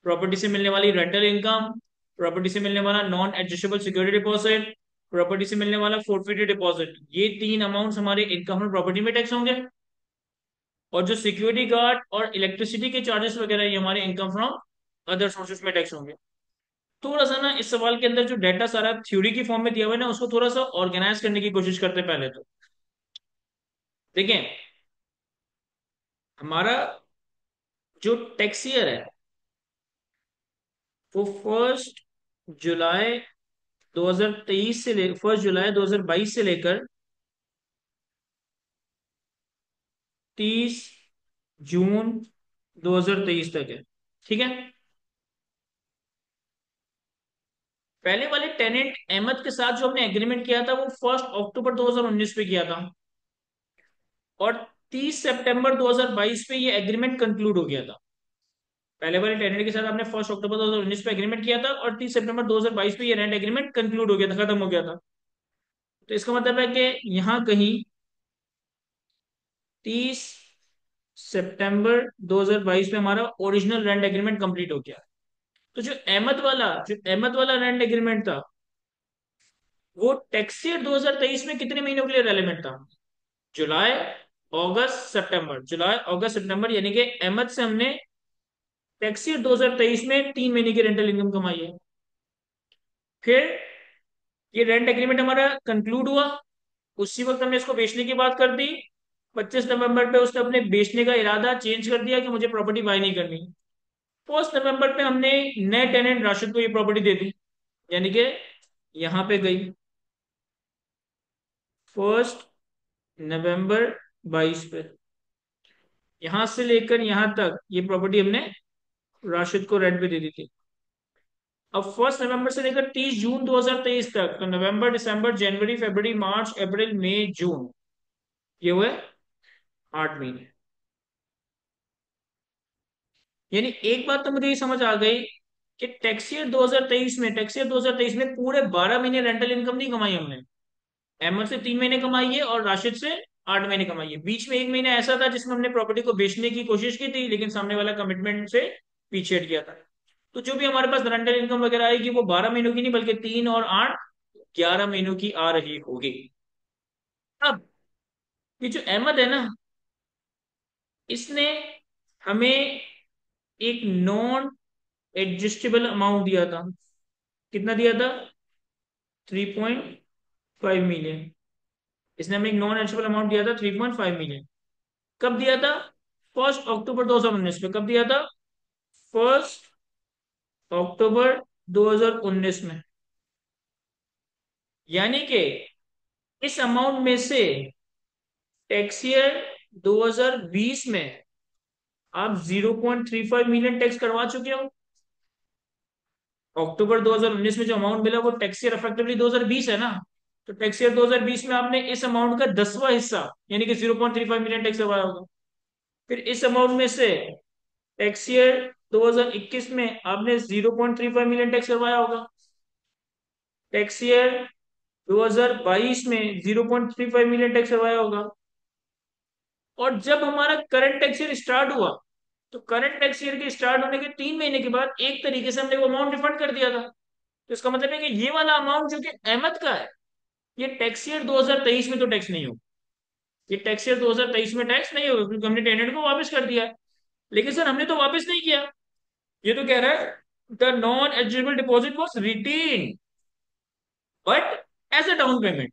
प्रॉपर्टी से मिलने वाली रेंटल इनकम, प्रॉपर्टी से मिलने वाला non adjustable security deposit, property से मिलने वाला फोर्फिटेड डिपॉजिट। ये तीन अमाउंट्स हमारे इनकम और प्रॉपर्टी में टैक्स होंगे, और जो सिक्योरिटी गार्ड और इलेक्ट्रिसिटी के चार्जेस वगैरह ये हमारे इनकम फ्रॉम अदर सोर्सेज में टैक्स होंगे। थोड़ा सा ना इस सवाल के अंदर जो डाटा सारा थ्योरी की फॉर्म में दिया हुआ है ना, उसको थोड़ा सा ऑर्गेनाइज करने की कोशिश करते हैं पहले तो। देखें, हमारा जो टैक्स ईयर है वो 1 जुलाई 2023 से ले 1 जुलाई 2022 से लेकर 30 जून 2023 तक है। ठीक है। पहले वाले टेनेंट अहमद के साथ जो हमने एग्रीमेंट किया था वो 1 अक्टूबर 2019 पे किया था, और 30 सितंबर 2022 पे ये एग्रीमेंट कंक्लूड हो गया था। पहले वाले टेनेंट के साथ आपने 1 अक्टूबर 2019 पे एग्रीमेंट किया था, और 30 सितंबर 2022 पे ये रेंट एग्रीमेंट कंक्लूड हो गया था, खत्म हो गया था। तो इसका मतलब है कि यहाँ कहीं 30 सितंबर 2022 में हमारा ओरिजिनल रेंट एग्रीमेंट कंप्लीट हो गया। तो जो अहमद वाला रेंट एग्रीमेंट था वो टैक्स ईयर 2023 में कितने महीनों के लिए रेलेवेंट था? जुलाई, अगस्त सितंबर यानी कि अहमद से हमने टैक्स ईयर 2023 में 3 महीने की रेंटल इनकम कमाई है। फिर ये रेंट एग्रीमेंट हमारा कंक्लूड हुआ, उसी वक्त हमने इसको बेचने की बात कर दी। 25 नवंबर पे उसने अपने बेचने का इरादा चेंज कर दिया कि मुझे प्रॉपर्टी बाय नहीं करनी। 1 नवंबर पे हमने नए टेनेंट राशिद को ये प्रॉपर्टी दे दी, यानी कि यहाँ पे गई 1 नवंबर 22 पे, यहां से लेकर यहां तक ये प्रॉपर्टी हमने राशिद को रेंट पे दे दी थी। अब 1 नवंबर से लेकर 30 जून 2023 तक, तो नवंबर, दिसंबर, जनवरी, फरवरी, मार्च, अप्रैल, मई, जून, ये हुए 8 महीने। यानी एक बात तो मुझे ये समझ आ गई कि टैक्स ईयर 2023 में पूरे 12 महीने रेंटल इनकम नहीं कमाई हमने। अहमद से 3 महीने कमाई है और राशिद से 8 महीने कमाई है। बीच में एक महीना ऐसा था जिसमें हमने प्रॉपर्टी को बेचने की कोशिश की थी, लेकिन सामने वाला कमिटमेंट से पीछे हट गया था। तो जो भी हमारे पास रेंटल इनकम वगैरह आएगी वो 12 महीनों की नहीं बल्कि 3 और 8 11 महीनों की आ रही होगी। अब ये जो अहमद है ना, इसने हमें एक नॉन एडजस्टेबल अमाउंट दिया था। कितना दिया था? 3.5 मिलियन। इसने हमें एक नॉन एडजस्टेबल अमाउंट दिया था 3.5 मिलियन। कब दिया था? 1 अक्टूबर 2019 में। कब दिया था? 1 अक्टूबर 2019 में। यानी कि इस अमाउंट में से टैक्स ईयर 2020 में आप 0.35 मिलियन टैक्स करवा चुके हो। अक्टूबर 2019 में जो अमाउंट मिला वो टैक्स ईयर इफेक्टिवली 2020 है ना। तो टैक्स ईयर 2020 में आपने इस अमाउंट का 10वां हिस्सा यानी कि 0.35 मिलियन टैक्स करवाया होगा। फिर इस अमाउंट में से टैक्स ईयर 2021 में आपने 0.35 मिलियन टैक्स करवाया होगा। टैक्स ईयर 2022 में 0.35 मिलियन टैक्स करवाया होगा। और जब हमारा करंट टैक्स ईयर स्टार्ट हुआ, तो करंट टैक्स ईयर के स्टार्ट होने के 3 महीने के बाद एक तरीके से हमने वो अमाउंट रिफंड कर दिया था। तो इसका मतलब है कि ये वाला अमाउंट जो कि अहमद का है, ये टैक्स ईयर 2023 में तो टैक्स नहीं होगा। ये टैक्स ईयर 2023 में टैक्स नहीं होगा क्योंकि हमने टेनेंट को वापस कर दिया है। लेकिन सर हमने तो वापस नहीं किया। ये तो कह रहा है the non eligible deposit was retained but as a down payment.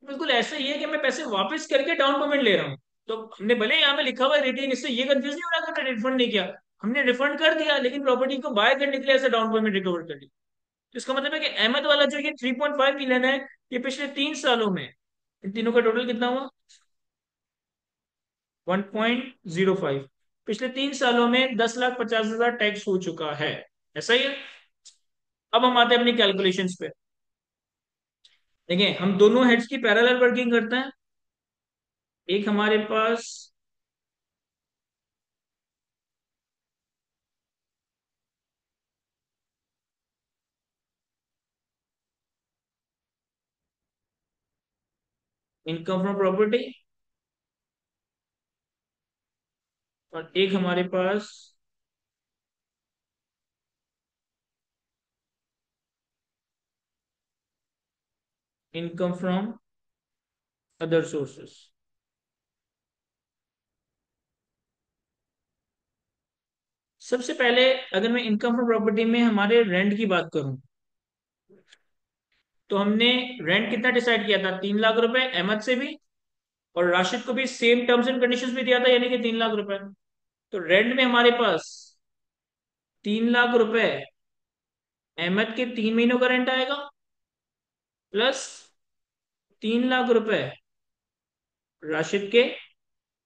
बिल्कुल ऐसा ही है कि मैं पैसे वापस करके डाउन पेमेंट ले रहा हूँ। तो हमने भले यहाँ पे लिखा हुआ है रिटेन, इससे ये कंफ्यूज नहीं हो रहा कि हमने रिफंड नहीं किया। हमने रिफंड कर दिया लेकिन प्रॉपर्टी को बाय करने के लिए ऐसा डाउन पेमेंट रिकवर कर लिया। तो इसका मतलब है कि अहमद वाला जो ये 3.5 मिलियन है, ये पिछले 3 सालों में इन तीनों का टोटल कितना हुआ? 1.05। पिछले 3 सालों में 10,50,000 टैक्स हो चुका है। ऐसा ही है। अब हम आते हैं अपनी कैलकुलेशंस पे। देखिए, हम दोनों हेड्स की पैरेलल वर्किंग करते हैं। एक हमारे पास इनकम फ्रॉम प्रॉपर्टी और एक हमारे पास इनकम फ्रॉम अदर सोर्सेस। सबसे पहले अगर मैं इनकम फ्रॉम प्रॉपर्टी में हमारे रेंट की बात करूं, तो हमने रेंट कितना डिसाइड किया था? 3 लाख रुपए अहमद से भी, और राशिद को भी सेम टर्म्स एंड कंडीशंस भी दिया था, यानी कि 3 लाख रुपए। तो रेंट में हमारे पास 3 लाख रुपए अहमद के 3 महीनों का रेंट आएगा, प्लस 3 लाख रुपए राशिद के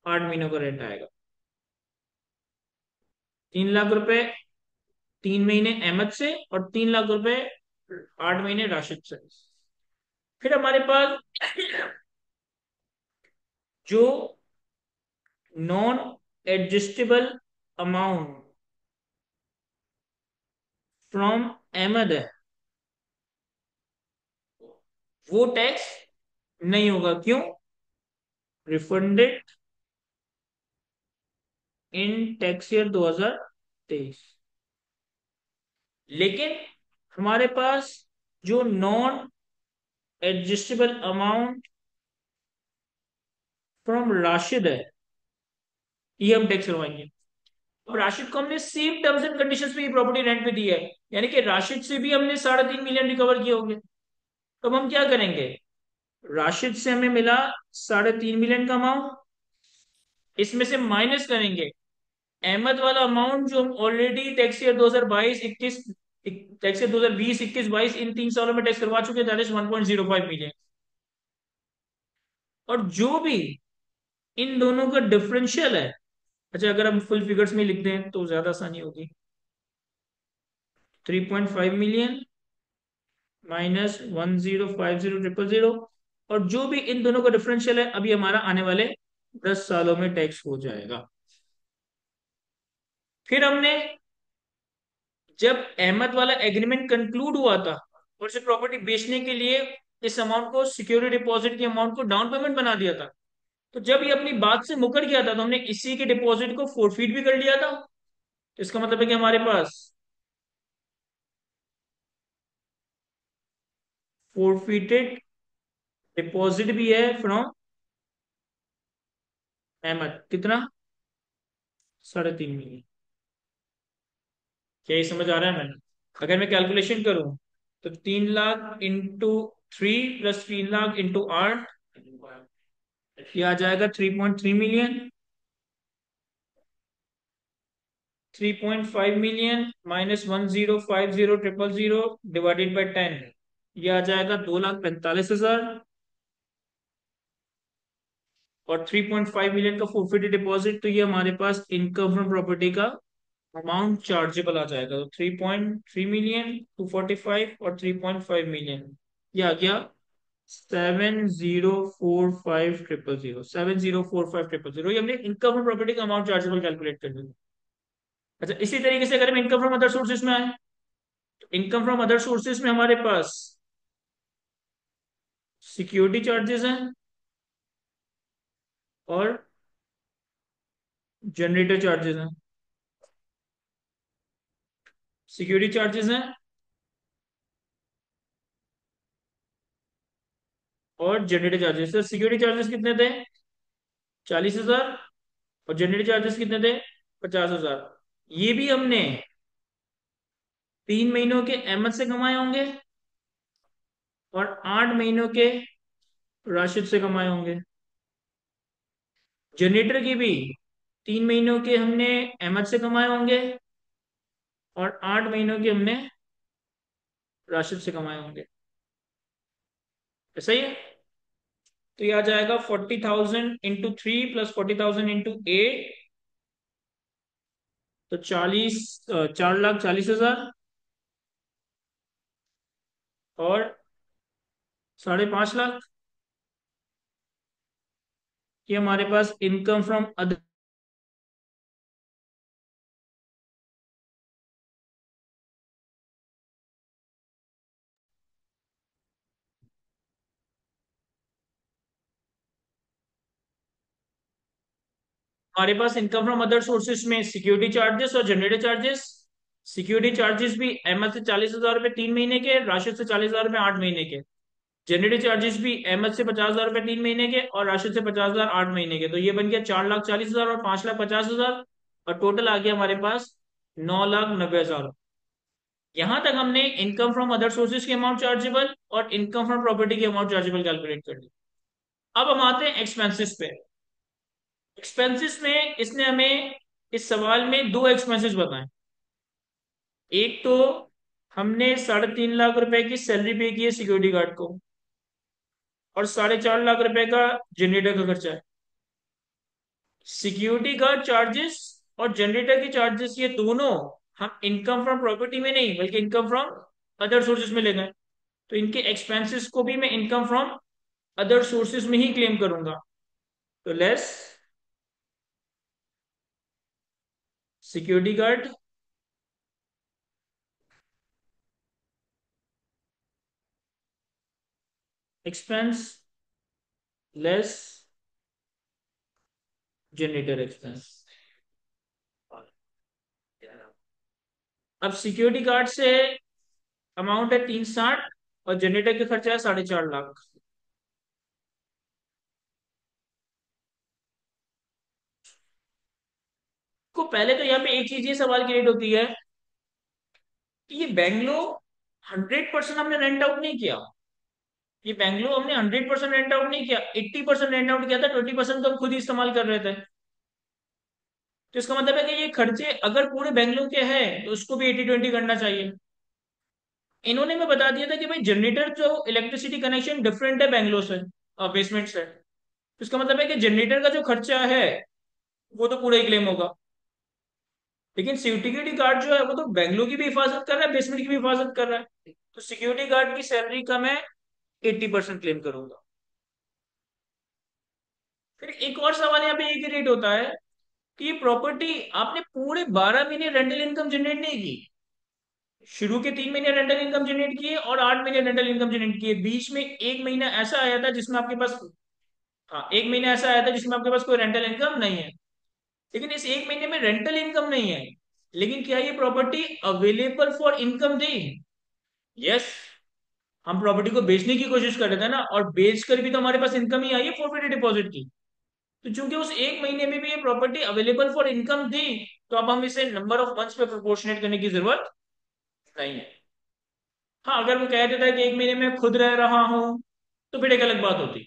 8 महीनों का रेंट आएगा। 3 लाख रुपए 3 महीने अहमद से, और 3 लाख रुपए 8 महीने राशिद से। फिर हमारे पास जो non adjustable amount from Ahmad है, वो टैक्स नहीं होगा। क्यों? Refunded in tax year 2023। लेकिन हमारे पास जो non adjustable amount from Rashid है, ये हम टैक्स करवाएंगे। अब राशिद को हमने सेम टर्म्स एंड कंडीशंस पे ये प्रॉपर्टी रेंट पे दी है, यानी कि राशिद से भी हमने 3.5 मिलियन रिकवर किए होंगे। तो अब हम क्या करेंगे? राशिद से हमें मिला 3.5 मिलियन का अमाउंट, इसमें से माइनस करेंगे अहमद वाला अमाउंट जो हम already tax year 2022-21, tax year 2020-21-22 इन 3 सालों में टैक्स करवा चुके हैं, दैट इज 1.05 मिलियन। और जो भी इन दोनों का डिफरेंशियल है, अच्छा अगर हम फुल फिगर्स में लिख दें तो ज्यादा आसानी होगी। 3.5 मिलियन -1050,000, और जो भी इन दोनों का डिफरेंशियल है अभी हमारा आने वाले 10 सालों में टैक्स हो जाएगा। फिर हमने जब अहमद वाला एग्रीमेंट कंक्लूड हुआ था और उसे प्रॉपर्टी बेचने के लिए इस अमाउंट को, सिक्योरिटी डिपॉजिट की अमाउंट को डाउन पेमेंट बना दिया था, तो जब ये अपनी बात से मुकर गया था तो हमने इसी के डिपॉजिट को फोरफीट भी कर लिया था। तो इसका मतलब है कि हमारे पास फोरफीटेड डिपॉजिट भी है फ्रॉम अहमद। कितना? 3.5 मिलियन। क्या ये समझ आ रहा है? मैंने अगर मैं कैलकुलेशन करूं तो 3 lakh into 3 plus 3 lakh into 8, ये आ जाएगा 3.3 मिलियन। 3.5 मिलियन -1050,000 डिवाइडेड बाई 10, ये आ जाएगा 2,45,000। और 3.5 मिलियन का फोरफिटेड डिपॉजिट, तो ये हमारे पास इनकम फ्रॉम प्रॉपर्टी का अमाउंट चार्जेबल आ जाएगा। तो 3.3 मिलियन, 245 और 3.5 मिलियन, ये आ गया 7,045,000। 7,045,000 ये हमने इनकम फ्रॉम प्रॉपर्टी का अमाउंट चार्जेबल कैलकुलेट कर दिया। अच्छा, इसी तरीके से अगर हम इनकम फ्रॉम अदर सोर्सेज में आए, तो इनकम फ्रॉम अदर सोर्सेज में हमारे पास सिक्योरिटी चार्जेस हैं और जनरेटर चार्जेस हैं। सिक्योरिटी चार्जेस हैं और जनरेटर चार्जेस। तो सिक्योरिटी चार्जेस कितने थे? 40,000। और जनरेटर चार्जेस कितने थे? 50,000। ये भी हमने 3 महीनों के अहमद से कमाए होंगे और 8 महीनों के राशिद से कमाए होंगे। जनरेटर की भी 3 महीनों के हमने अहमद से कमाए होंगे और 8 महीनों के हमने राशिद से कमाए होंगे। ऐसा ही है। तो ये आ जाएगा 40,000 इंटू 3 प्लस 40,000 इंटू 8, तो 4,40,000 और 5.5 लाख। ये हमारे पास इनकम फ्रॉम अदर, हमारे पास इनकम फ्रॉम अदर सोर्सेज में सिक्योरिटी चार्जेस और जनरेटर चार्जेस। सिक्योरिटी चार्जेस भी अहमद से 40,000 रुपये 3 महीने के, राशिद से 40,000 रुपये 8 महीने के। जनरेटर चार्जेस भी अहमद से 50,000 रुपये 3 महीने के और राशिद से 50,000 8 महीने के। तो ये बन गया 4,40,000 और 5,50,000, और टोटल आ गया हमारे पास 9,90,000। यहां तक हमने इनकम फ्रॉम अदर सोर्सेज के अमाउंट चार्जेबल और इनकम फ्रॉम प्रॉपर्टी के अमाउंट चार्जेबल कैलकुलेट कर ली। अब हम आते हैं एक्सपेंसेस पे। एक्सपेंसेस में इसने हमें इस सवाल में दो एक्सपेंसेस बताए। एक तो हमने 3.5 लाख रुपए की सैलरी पे की है सिक्योरिटी गार्ड को, और 4.5 लाख रुपए का जनरेटर का खर्चा है। सिक्योरिटी गार्ड चार्जेस और जनरेटर के चार्जेस ये दोनों हम इनकम फ्रॉम प्रॉपर्टी में नहीं बल्कि इनकम फ्रॉम अदर सोर्सेज में ले गए। तो इनके एक्सपेंसेस को भी मैं इनकम फ्रॉम अदर सोर्सेज में ही क्लेम करूंगा। तो less security guard expense less generator expense. अब सिक्योरिटी गार्ड से अमाउंट है 360 और जनरेटर का खर्चा है 4.5 लाख। को पहले तो यहाँ पे एक चीज ये सवाल क्रिएट होती है कि ये बैंगलो 100% हमने रेंट आउट नहीं किया। ये बैंगलो हमने 100% रेंट आउट नहीं किया, 80% रेंट आउट किया था, 20% तो हम खुद ही इस्तेमाल कर रहे थे। तो इसका मतलब है कि ये खर्चे अगर पूरे बैंगलो के हैं तो उसको भी 80-20 करना चाहिए। इन्होंने मैं बता दिया था कि भाई जनरेटर जो इलेक्ट्रिसिटी कनेक्शन डिफरेंट है बैंगलो से, बेसमेंट से। तो इसका मतलब है कि जनरेटर का जो खर्चा है वो तो पूरा ही क्लेम होगा। लेकिन सिक्योरिटी गार्ड जो है वो तो बैंगलो की भी हिफाजत कर रहा है, बेसमेंट की भी हिफाजत कर रहा है। तो सिक्योरिटी गार्ड की सैलरी का मैं 80% क्लेम करूंगा। फिर एक और सवाल यहाँ पे ये क्रिएट होता है कि ये प्रॉपर्टी आपने पूरे 12 महीने रेंटल इनकम जनरेट नहीं की। शुरू के 3 महीने रेंटल इनकम जनरेट किए और 8 महीने रेंटल इनकम जनरेट किए। बीच में एक महीना ऐसा आया था जिसमें आपके पास, हाँ, एक महीना ऐसा आया था जिसमें आपके पास कोई रेंटल इनकम नहीं है। लेकिन इस एक महीने में रेंटल इनकम नहीं है, लेकिन क्या ये प्रॉपर्टी अवेलेबल फॉर इनकम थी? यस। हम प्रॉपर्टी को बेचने की कोशिश कर रहे थे ना, और बेचकर भी तो हमारे पास इनकम ही आई है फॉरफिटेड डिपॉजिट की। तो चूंकि उस एक महीने में भी ये प्रॉपर्टी अवेलेबल फॉर इनकम थी, तो अब हम इसे नंबर ऑफ मंथ्स पे प्रोपोर्शनेट करने की जरूरत नहीं है। हाँ, अगर वो कह देता है कि एक महीने में खुद रह रहा हूँ तो फिर एक अलग बात होती।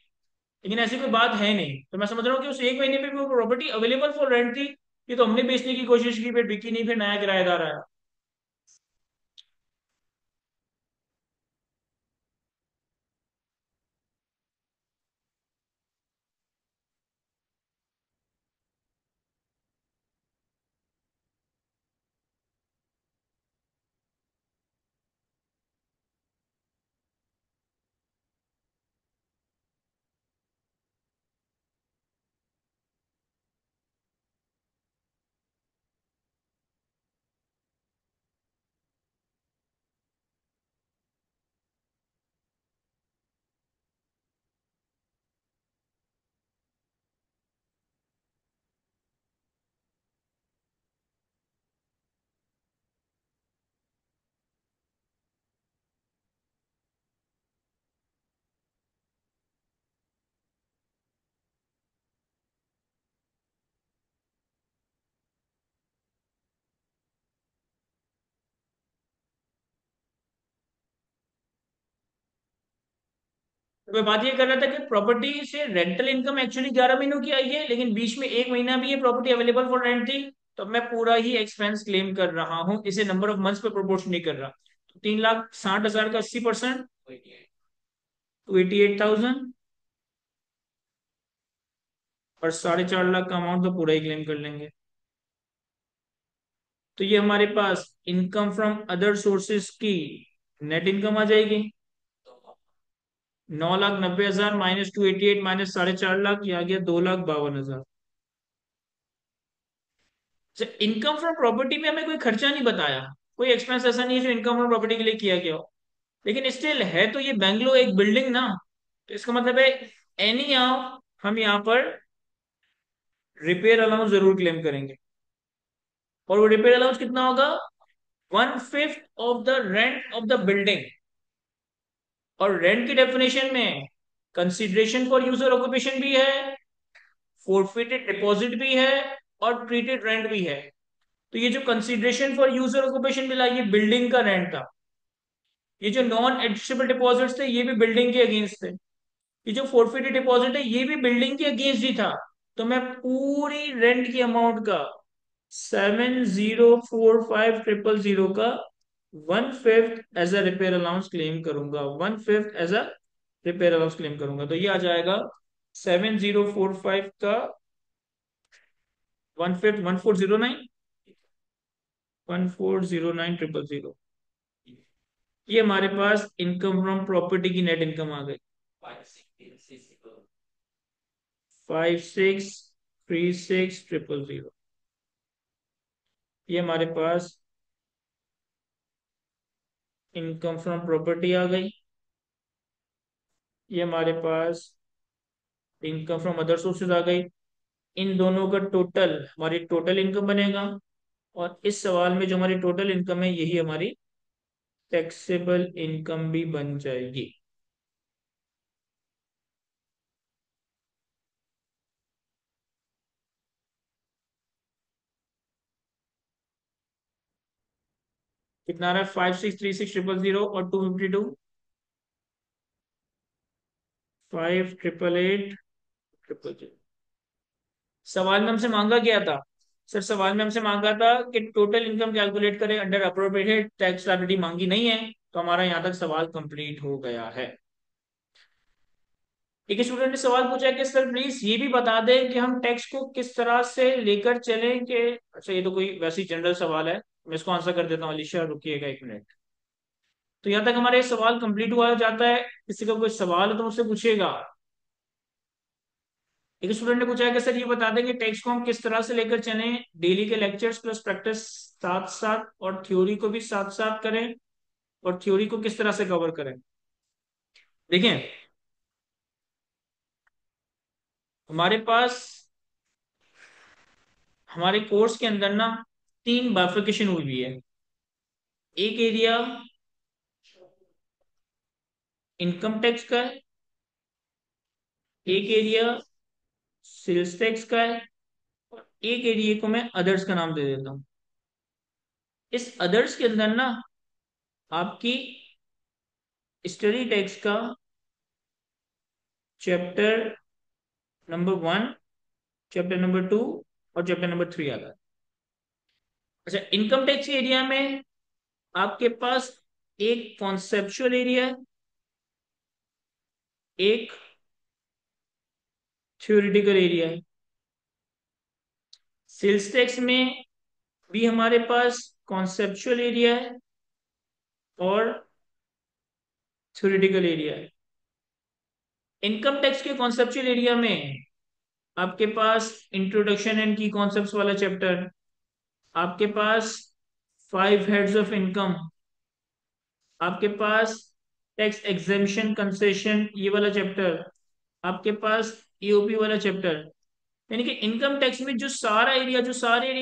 लेकिन ऐसी कोई बात है नहीं, तो मैं समझ रहा हूँ कि उस एक महीने में भी वो प्रॉपर्टी अवेलेबल फॉर रेंट थी। ये तो हमने बेचने की कोशिश की, फिर बिकी नहीं, फिर नया किराएदार आया। तो मैं बात ये कर रहा था कि प्रॉपर्टी से रेंटल इनकम एक्चुअली 11 महीनों की आई है, लेकिन बीच में एक महीना भी ये प्रॉपर्टी अवेलेबल फॉर रेंट थी। तो मैं पूरा ही एक्सपेंस क्लेम कर रहा हूँ, इसे नंबर ऑफ मंथ्स पे प्रोपोर्शन नहीं कर रहा। तो 3,60,000 का 80% तो 88,000, और 4.5 लाख का अमाउंट तो पूरा ही क्लेम कर लेंगे। तो ये हमारे पास इनकम फ्रॉम अदर सोर्सेज की नेट इनकम आ जाएगी। 9,90,000 -288 -4.5 लाख, ये आ गया 2,52,000। इनकम फ्रॉम प्रॉपर्टी में हमें कोई खर्चा नहीं बताया, कोई एक्सपेंस ऐसा नहीं है जो इनकम फ्रॉम प्रॉपर्टी के लिए किया गया हो। लेकिन स्टिल है तो ये बैंगलो एक बिल्डिंग ना। तो इसका मतलब है एनी हाउ हम यहाँ पर रिपेयर अलाउंस जरूर क्लेम करेंगे। और वो रिपेयर अलाउंस कितना होगा? 1/5 of the rent of the building. और रेंट की डेफिनेशन में कंसिडरेशन फॉर यूजर ऑक्यूपेशन भी है, फोरफिटेड डिपॉजिट भी है, और ट्रीटेड रेंट भी है। तो ये जो कंसिडरेशन फॉर यूजर ऑक्यूपेशन मिला, ये बिल्डिंग का रेंट था। ये जो नॉन एडजस्टेबल डिपॉजिट्स थे, ये भी बिल्डिंग के अगेंस्ट थे। ये जो फोरफिटेड डिपॉजिट है, ये भी बिल्डिंग के अगेंस्ट ही था। तो मैं पूरी रेंट की अमाउंट का 7,045,000 का 1/5 as a repair allowance claim करूंगा। 1/5 as a repair allowance claim करूंगा। तो ये आ जाएगा 7,045 का 1/5, 1,409, 1,409,000। ये हमारे पास इनकम फ्रॉम प्रॉपर्टी की नेट इनकम आ गई 5636,000। ये हमारे पास इनकम फ्रॉम प्रॉपर्टी आ गई। ये हमारे पास इनकम फ्रॉम अदर सोर्सेज आ गई। इन दोनों का टोटल हमारी टोटल इनकम बनेगा। और इस सवाल में जो हमारी टोटल इनकम है, यही हमारी टैक्सेबल इनकम भी बन जाएगी। कितना आ रहा है? 5636,000 और 252, 5,888,000। सवाल में हमसे मांगा क्या था? सर सवाल में हमसे मांगा था कि टोटल इनकम कैलकुलेट करें अंडर अप्रोप्रिएटेड टैक्स लायबिलिटी, मांगी नहीं है। तो हमारा यहाँ तक सवाल कंप्लीट हो गया है। एक स्टूडेंट ने सवाल पूछा कि सर प्लीज ये भी बता दें कि हम टैक्स को किस तरह से लेकर चलें कि। अच्छा, ये तो कोई वैसी जनरल सवाल है, मैं इसको आंसर कर देता हूँ। अलीशा रुकिएगा 1 मिनट। तो यहाँ तक हमारा ये सवाल कंप्लीट हुआ जाता है। किसी का कोई सवाल है तो मुझसे पूछेगा। एक स्टूडेंट ने पूछा है कि सर ये बता दें कि टैक्स को हम किस तरह से लेकर चलें, डेली के लेक्चर्स प्लस प्रैक्टिस साथ साथ, और थ्योरी को भी साथ साथ करें, और थ्योरी को किस तरह से कवर करें। देखिए, हमारे पास हमारे कोर्स के अंदर ना 3 बाइफर्केशन हुई भी है। एक एरिया इनकम टैक्स का है, एक एरिया सेल्स टैक्स का है, और एक एरिया को मैं अदर्स का नाम दे देता हूँ। इस अदर्स के अंदर ना आपकी स्टडी टैक्स का चैप्टर नंबर 1, चैप्टर नंबर 2 और चैप्टर नंबर 3 आता है। अच्छा, इनकम टैक्स के एरिया में आपके पास एक कॉन्सेप्चुअल एरिया है, एक थ्योरेटिकल एरिया है। सेल्स टैक्स में भी हमारे पास कॉन्सेप्चुअल एरिया है और थ्योरेटिकल एरिया है। इनकम टैक्स के कॉन्सेप्चुअल एरिया में आपके पास इंट्रोडक्शन एंड की कॉन्सेप्ट्स वाला चैप्टर, आपके पास 5 हेड्स ऑफ इनकम, आपके पास टैक्स एग्जेम्पशन कंसेशन ये वाला चैप्टर, आपके पास ईओपी वाला चैप्टर। यानी कि इनकम टैक्स में जो सारे एरिया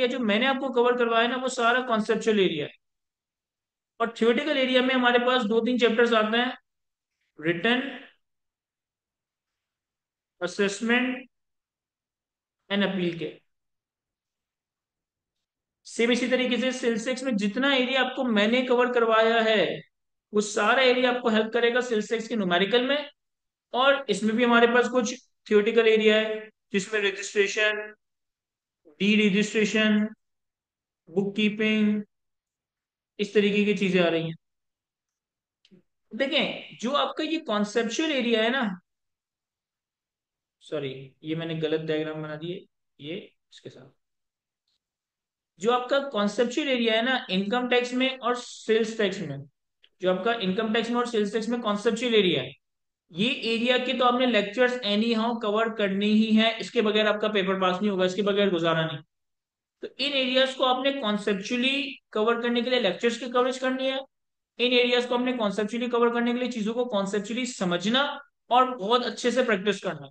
जो मैंने आपको कवर करवाया ना, वो सारा कॉन्सेप्चुअल एरिया है। और थ्योरेटिकल एरिया में हमारे पास 2-3 चैप्टर्स आते हैं, रिटर्न, असेसमेंट एंड अपील के। सेम इसी तरीके से सेल्स टैक्स में जितना एरिया आपको मैंने कवर करवाया है, वो सारा एरिया आपको हेल्प करेगा सेल्स टैक्स के न्यूमेरिकल में। और इसमें भी हमारे पास कुछ थियोरेटिकल एरिया है, जिसमें registration, D registration, book keeping, इस तरीके की चीजें आ रही हैं। देखें, जो आपका ये कॉन्सेप्चुअल एरिया है ना, सॉरी, ये मैंने गलत डायग्राम बना दिए। ये इसके साथ जो आपका कॉन्सेप्चुअल एरिया है ना इनकम टैक्स में और सेल्स टैक्स में, जो आपका इनकम टैक्स में और सेल्स टैक्स में कॉन्सेप्चुअल एरिया है, ये एरिया के तो आपने लेक्चर्स एनी हाउ कवर करनी ही है। इसके बगैर आपका पेपर पास नहीं होगा, इसके बगैर गुजारा नहीं। तो इन एरियाज को आपने कॉन्सेप्चुअली कवर करने के लिए लेक्चर्स की कवरेज करनी है। इन एरियाज को आपने कॉन्सेप्चुअली कवर करने के लिए चीजों को कॉन्सेप्चुअली समझना और बहुत अच्छे से प्रैक्टिस करना।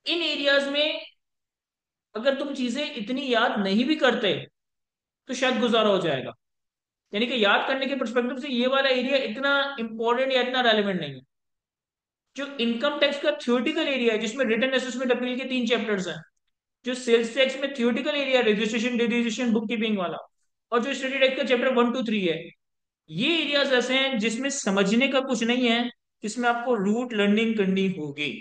इन एरियाज में अगर तुम चीजें इतनी याद नहीं भी करते तो शायद गुजारा हो जाएगा। यानी कि याद करने के परस्पेक्टिव से ये वाला एरिया इतना इंपॉर्टेंट या इतना रेलिवेंट नहीं है। जो इनकम टैक्स का थ्योरेटिकल एरिया है, जिसमें रिटर्न, असेसमेंट, अपील के 3 चैप्टर्स हैं, जो सेल्स टैक्स में theoretical area, registration, delegation, bookkeeping वाला, और जो स्टडी टैक्स का चैप्टर 1 2 3 है, ये एरियाज ऐसे हैं जिसमें समझने का कुछ नहीं है, जिसमें आपको रूट लर्निंग करनी होगी।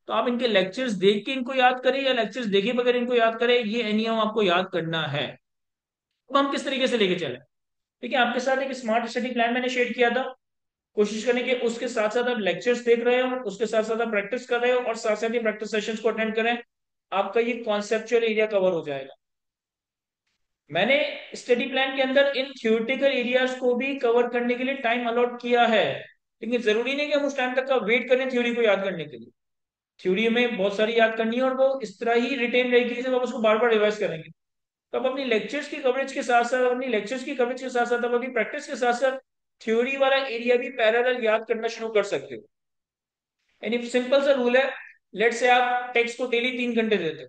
तो आप इनके लेक्चर्स देख के इनको याद करें या लेक्चर्स देखे बगैर इनको याद करें, ये नियम आपको याद करना है। अब हम किस तरीके से लेके चले? ठीक है, आपके साथ एक स्मार्ट स्टडी प्लान मैंने शेयर किया था। कोशिश करें कि उसके साथ साथ आप लेक्चर्स देख रहे हो, उसके साथ साथ आप प्रैक्टिस कर रहे हो, और साथ साथ ही प्रैक्टिस सेशंस को अटेंड करें। आपका ये कॉन्सेप्चुअल एरिया कवर हो जाएगा। मैंने स्टडी प्लान के अंदर इन थ्योरेटिकल एरियाज को भी कवर करने के लिए टाइम अलॉट किया है, लेकिन जरूरी नहीं कि हम उस टाइम तक का वेट करें थ्योरी को याद करने के लिए। थ्योरी में बहुत सारी याद करनी है और वो इस तरह ही रिटेन रहेगी जब आप उसको बार बार रिवाइज करेंगे। तो आप अपनी लेक्चर्स की कवरेज के साथ साथ, अपनी लेक्चर्स की कवरेज के साथ साथ, आप अपनी प्रैक्टिस के साथ साथ थ्योरी वाला एरिया भी पैरेलल याद करना शुरू कर सकते हो। यानी सिंपल सा रूल है, लेट से आप टेक्स्ट को डेली 3 घंटे देते हो,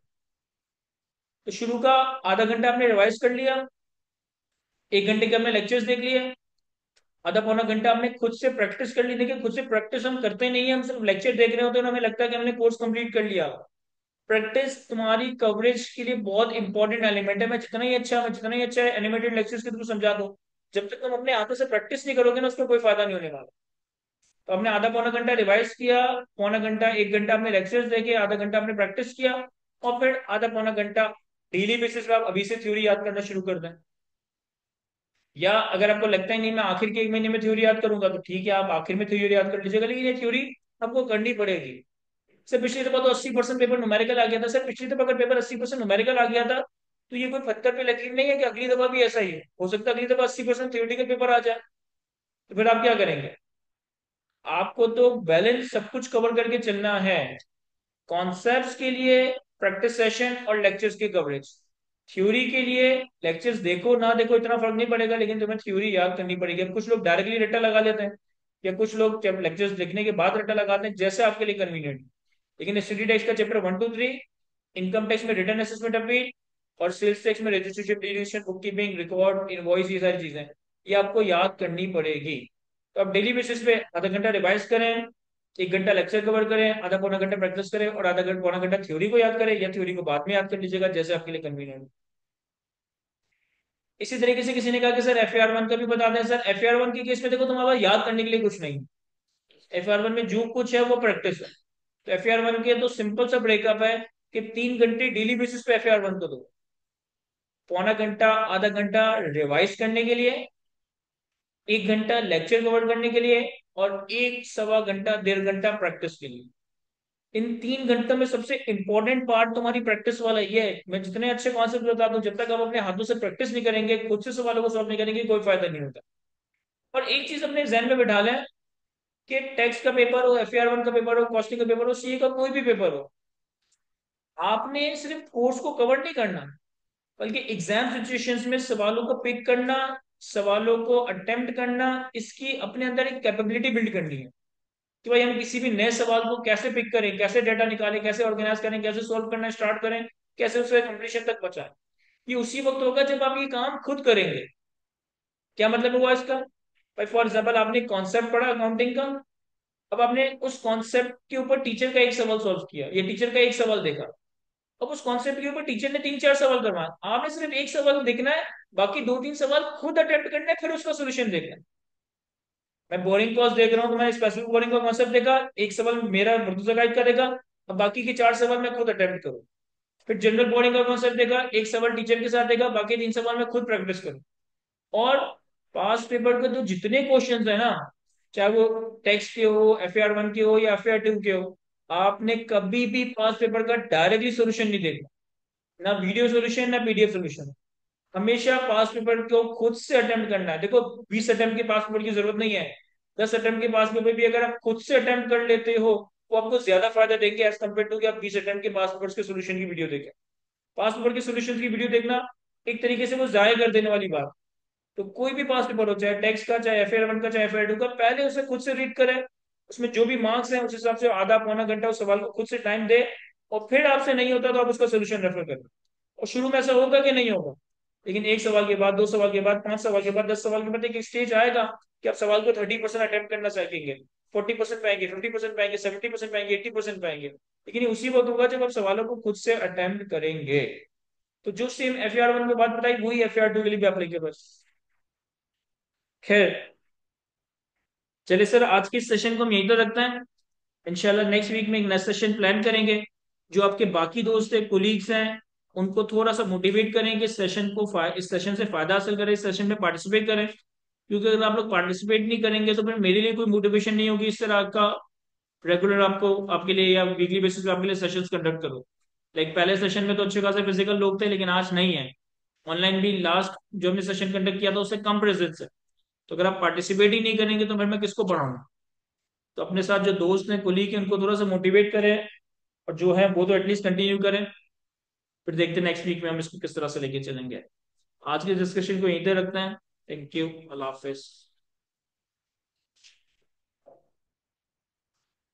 तो शुरू का आधा घंटा आपने रिवाइज कर लिया, 1 घंटे के हमने लेक्चर्स देख लिए, आधा पौना घंटा हमने खुद से प्रैक्टिस कर ली। देखिए, खुद से प्रैक्टिस हम करते नहीं है, हम सिर्फ लेक्चर देख रहे होते हैं, हमें लगता है कि हमने कोर्स कंप्लीट कर लिया। प्रैक्टिस तुम्हारी कवरेज के लिए बहुत इंपॉर्टेंट एलिमेंट है। मैं जितना ही अच्छा एनिमेटेड लेक्चर्स के थ्रू समझा दूं, जब तक तुम अपने हाथों से प्रैक्टिस नहीं करोगे ना, उसका कोई फायदा नहीं होने वाला। तो हमने आधा पौना घंटा रिवाइज किया, पौना घंटा 1 घंटा हमने लेक्चर्स देखे, आधा घंटा हमने प्रैक्टिस किया, और फिर आधा पौना घंटा डेली बेसिस पे आप अभी से थ्योरी याद करना शुरू कर दें। या अगर आपको लगता है नहीं मैं आखिर के 1 महीने में थ्योरी याद करूंगा, तो ठीक है, आप आखिर में थ्योरी याद कर लीजिएगा, लेकिन ये थ्योरी आपको करनी पड़ेगी। सर पिछली दफा तो 80% पेपर न्यूमेरिकल आ गया था। सर पिछली दफा अगर पेपर 80% न्यूमेरिकल आ गया था, तो ये कोई पत्थर पे लकीर नहीं है कि अगली दफा भी ऐसा ही है। हो सकता है अगली दफा 80% थ्योरेटिकल पेपर आ जाए, तो फिर आप क्या करेंगे? आपको तो बैलेंस सब कुछ कवर करके चलना है। कॉन्सेप्ट्स के लिए प्रैक्टिस सेशन और लेक्चर्स की कवरेज। थ्योरी के लिए लेक्चर्स देखो ना देखो इतना फर्क नहीं पड़ेगा, लेकिन तुम्हें थ्योरी याद करनी पड़ेगी। अब कुछ लोग डायरेक्टली रट्टा लगा लेते हैं, या कुछ लोग जब लेक्चर्स देखने के बाद रट्टा लगाते हैं, जैसे आपके लिए कन्वीनियंट। लेकिन स्टडी टैक्स का चैप्टर 1 2 3, इनकम टैक्स में रिटर्न असेसमेंट अपील, और सेल्स टैक्स में registration, deletion, book keeping, record, invoice, ये सारी चीजें ये आपको याद करनी पड़ेगी। तो आप डेली बेसिस पे आधा घंटा रिवाइज करें, 1 घंटा लेक्चर कवर करें, आधा पौना घंटा प्रैक्टिस करें, और आधा घंटा पौना घंटा थ्योरी को याद करें, या थ्योरी को बाद में याद कर लीजिएगा जैसे आपके लिए कन्वीनियंट। इसी तरीके से किसी ने कहा कि सर FAR 1 का भी बता दें। सर FAR 1 के केस में देखो, तुम्हारा याद करने के लिए कुछ नहीं। FAR 1 में जो कुछ है वो प्रैक्टिस है। तो FAR 1 के तो सिंपल सा ब्रेकअप है कि 3 घंटे डेली बेसिस पे FAR 1 को दो, पौना घंटा आधा घंटा रिवाइज करने के लिए, 1 घंटा लेक्चर कवर करने के लिए, और 1 सवा घंटा 1.5 घंटा प्रैक्टिस के लिए। इन 3 घंटों में सबसे इंपॉर्टेंट पार्ट तुम्हारी प्रैक्टिस वाला ये है। मैं जितने अच्छे कॉन्सेप्ट बता दूं, जब तक आप अपने हाथों से प्रैक्टिस नहीं करेंगे, खुद से सवालों को सॉल्व नहीं करेंगे, कोई फायदा नहीं होता। और एक चीज अपने जहन में बिठा लें कि टैक्स का पेपर हो, FAR 1 का पेपर हो, कॉस्टिंग का पेपर हो, CA का कोई भी पेपर हो, आपने सिर्फ कोर्स को कवर नहीं करना, बल्कि एग्जाम सिचुएशंस में सवालों को पिक करना, सवालों को अटेम्प्ट करना, इसकी अपने अंदर एक कैपेबिलिटी बिल्ड करनी है कि भाई हम किसी भी नए सवाल को कैसे पिक करें, कैसे डेटा निकालें, कैसे ऑर्गेनाइज करें, कैसे सोल्व करना स्टार्ट करें, कैसे उसे कंप्लीशन तक पहुंचाएं। ये उसी वक्त होगा जब आप ये काम खुद करेंगे। क्या मतलब हुआ इसका? भाई फॉर एग्जाम्पल, आपने कॉन्सेप्ट पढ़ा अकाउंटिंग का, अब आपने उस कॉन्सेप्ट के ऊपर टीचर का एक सवाल सॉल्व किया, या टीचर का एक सवाल देखा। अब उस कॉन्सेप्ट के ऊपर टीचर ने 3 4 सवाल करवाया, आपने सिर्फ एक सवाल देखना है, बाकी 2 3 सवाल खुद अटेम्प्ट करना है, फिर उसका सोल्यूशन देखना है। मैं बोरिंग कॉस्ट देख रहा हूँ, तो मैंने स्पेसिफिक बोरिंग का कॉन्सेप्ट देखा, एक सवाल मेरा मुर्तजा गाइड का देखा, अब बाकी के 4 सवाल मैं खुद अटेम्प्ट करूँ। फिर जनरल बोरिंग का कॉन्सेप्ट देखा, एक सवाल टीचर के साथ देखा, बाकी 3 सवाल मैं खुद प्रैक्टिस करूँ। और पास पेपर के तो जितने क्वेश्चंस है ना, चाहे वो टेक्स्ट के हो, FAR 1 के हो या FAR 2 के हो, आपने कभी भी पास पेपर का डायरेक्टली सोल्यूशन नहीं देखा, ना वीडियो सोल्यूशन ना PDF सोल्यूशन। हमेशा पास पेपर को खुद से अटेम्प्ट करना है। देखो, 20 अटेम्प्ट के पास पेपर की जरूरत नहीं है, 10 अटेम्प्ट के पास पेपर भी अगर आप खुद से अटेम्प्ट कर लेते हो, वो आपको ज्यादा फायदा देंगे एज कम्पेयर टू कि आप 20 अटेम्प्ट के पास पेपर के सोल्यूशन की वीडियो देखें। पास पेपर के सोल्यूशन की वीडियो देखना एक तरीके से वो जाया कर देने वाली बात। तो कोई भी पास पेपर हो, चाहे टेक्स्ट का, चाहे FAR 1 का, चाहे FAR 2 का, पहले उसे खुद से रीड करें, उसमें जो भी मार्क्स हैं उस हिसाब से आधा पौना घंटा उस सवाल को खुद से टाइम दे, और फिर आपसे नहीं होता तो आप उसका सोल्यूशन रेफर करें। और शुरू में ऐसा होगा कि नहीं होगा, लेकिन 1 सवाल के बाद, 2 सवाल के बाद, 5 सवाल के बाद, 10 सवाल के बाद एक स्टेज आएगा कि आप सवाल को 30% अटेम्प्ट करना सीखेंगे। 40% पाएंगे, 50% पाएंगे, 70% पाएंगे, 80% पाएंगे, लेकिन ये उसी वक्त होगा जब आप सवालों को खुद से अटेम्प्ट करेंगे। तो जो सेम FAR 1 में बात बताई वही FAR 2 के लिए भी एप्लीकेबल। खैर, चलिए सर, आज की सेशन को हम यहीं पर रखते हैं। इंशाल्लाह नेक्स्ट वीक में एक नेक्स्ट सेशन प्लान करेंगे। जो आपके बाकी दोस्त हैं, कोलीग्स हैं, उनको थोड़ा सा मोटिवेट करें कि इस सेशन से फायदा हासिल करें, इस सेशन में पार्टिसिपेट करें। क्योंकि अगर आप लोग पार्टिसिपेट नहीं करेंगे तो फिर मेरे लिए कोई मोटिवेशन नहीं होगी इस तरह का रेगुलर आपको आपके लिए या वीकली बेसिस पे आपके लिए सेशंस कंडक्ट करो। लाइक पहले सेशन में तो अच्छे खासे फिजिकल लोग थे, लेकिन आज नहीं है। ऑनलाइन भी लास्ट जो हमने सेशन कंडक्ट किया था उससे कम प्रेजेंस है। तो अगर आप पार्टिसिपेट ही नहीं करेंगे तो फिर मैं किसको पढ़ाऊंगा। तो अपने साथ जो दोस्त हैं, कोलीग हैं, उनको थोड़ा सा मोटिवेट करें, और जो है वो तो एटलीस्ट कंटिन्यू करें। फिर देखते हैं नेक्स्ट वीक में हम इसको किस तरह से लेके चलेंगे। आज के डिस्कशन को यहीं पे रखते हैं। Thank you, Allah Hafiz.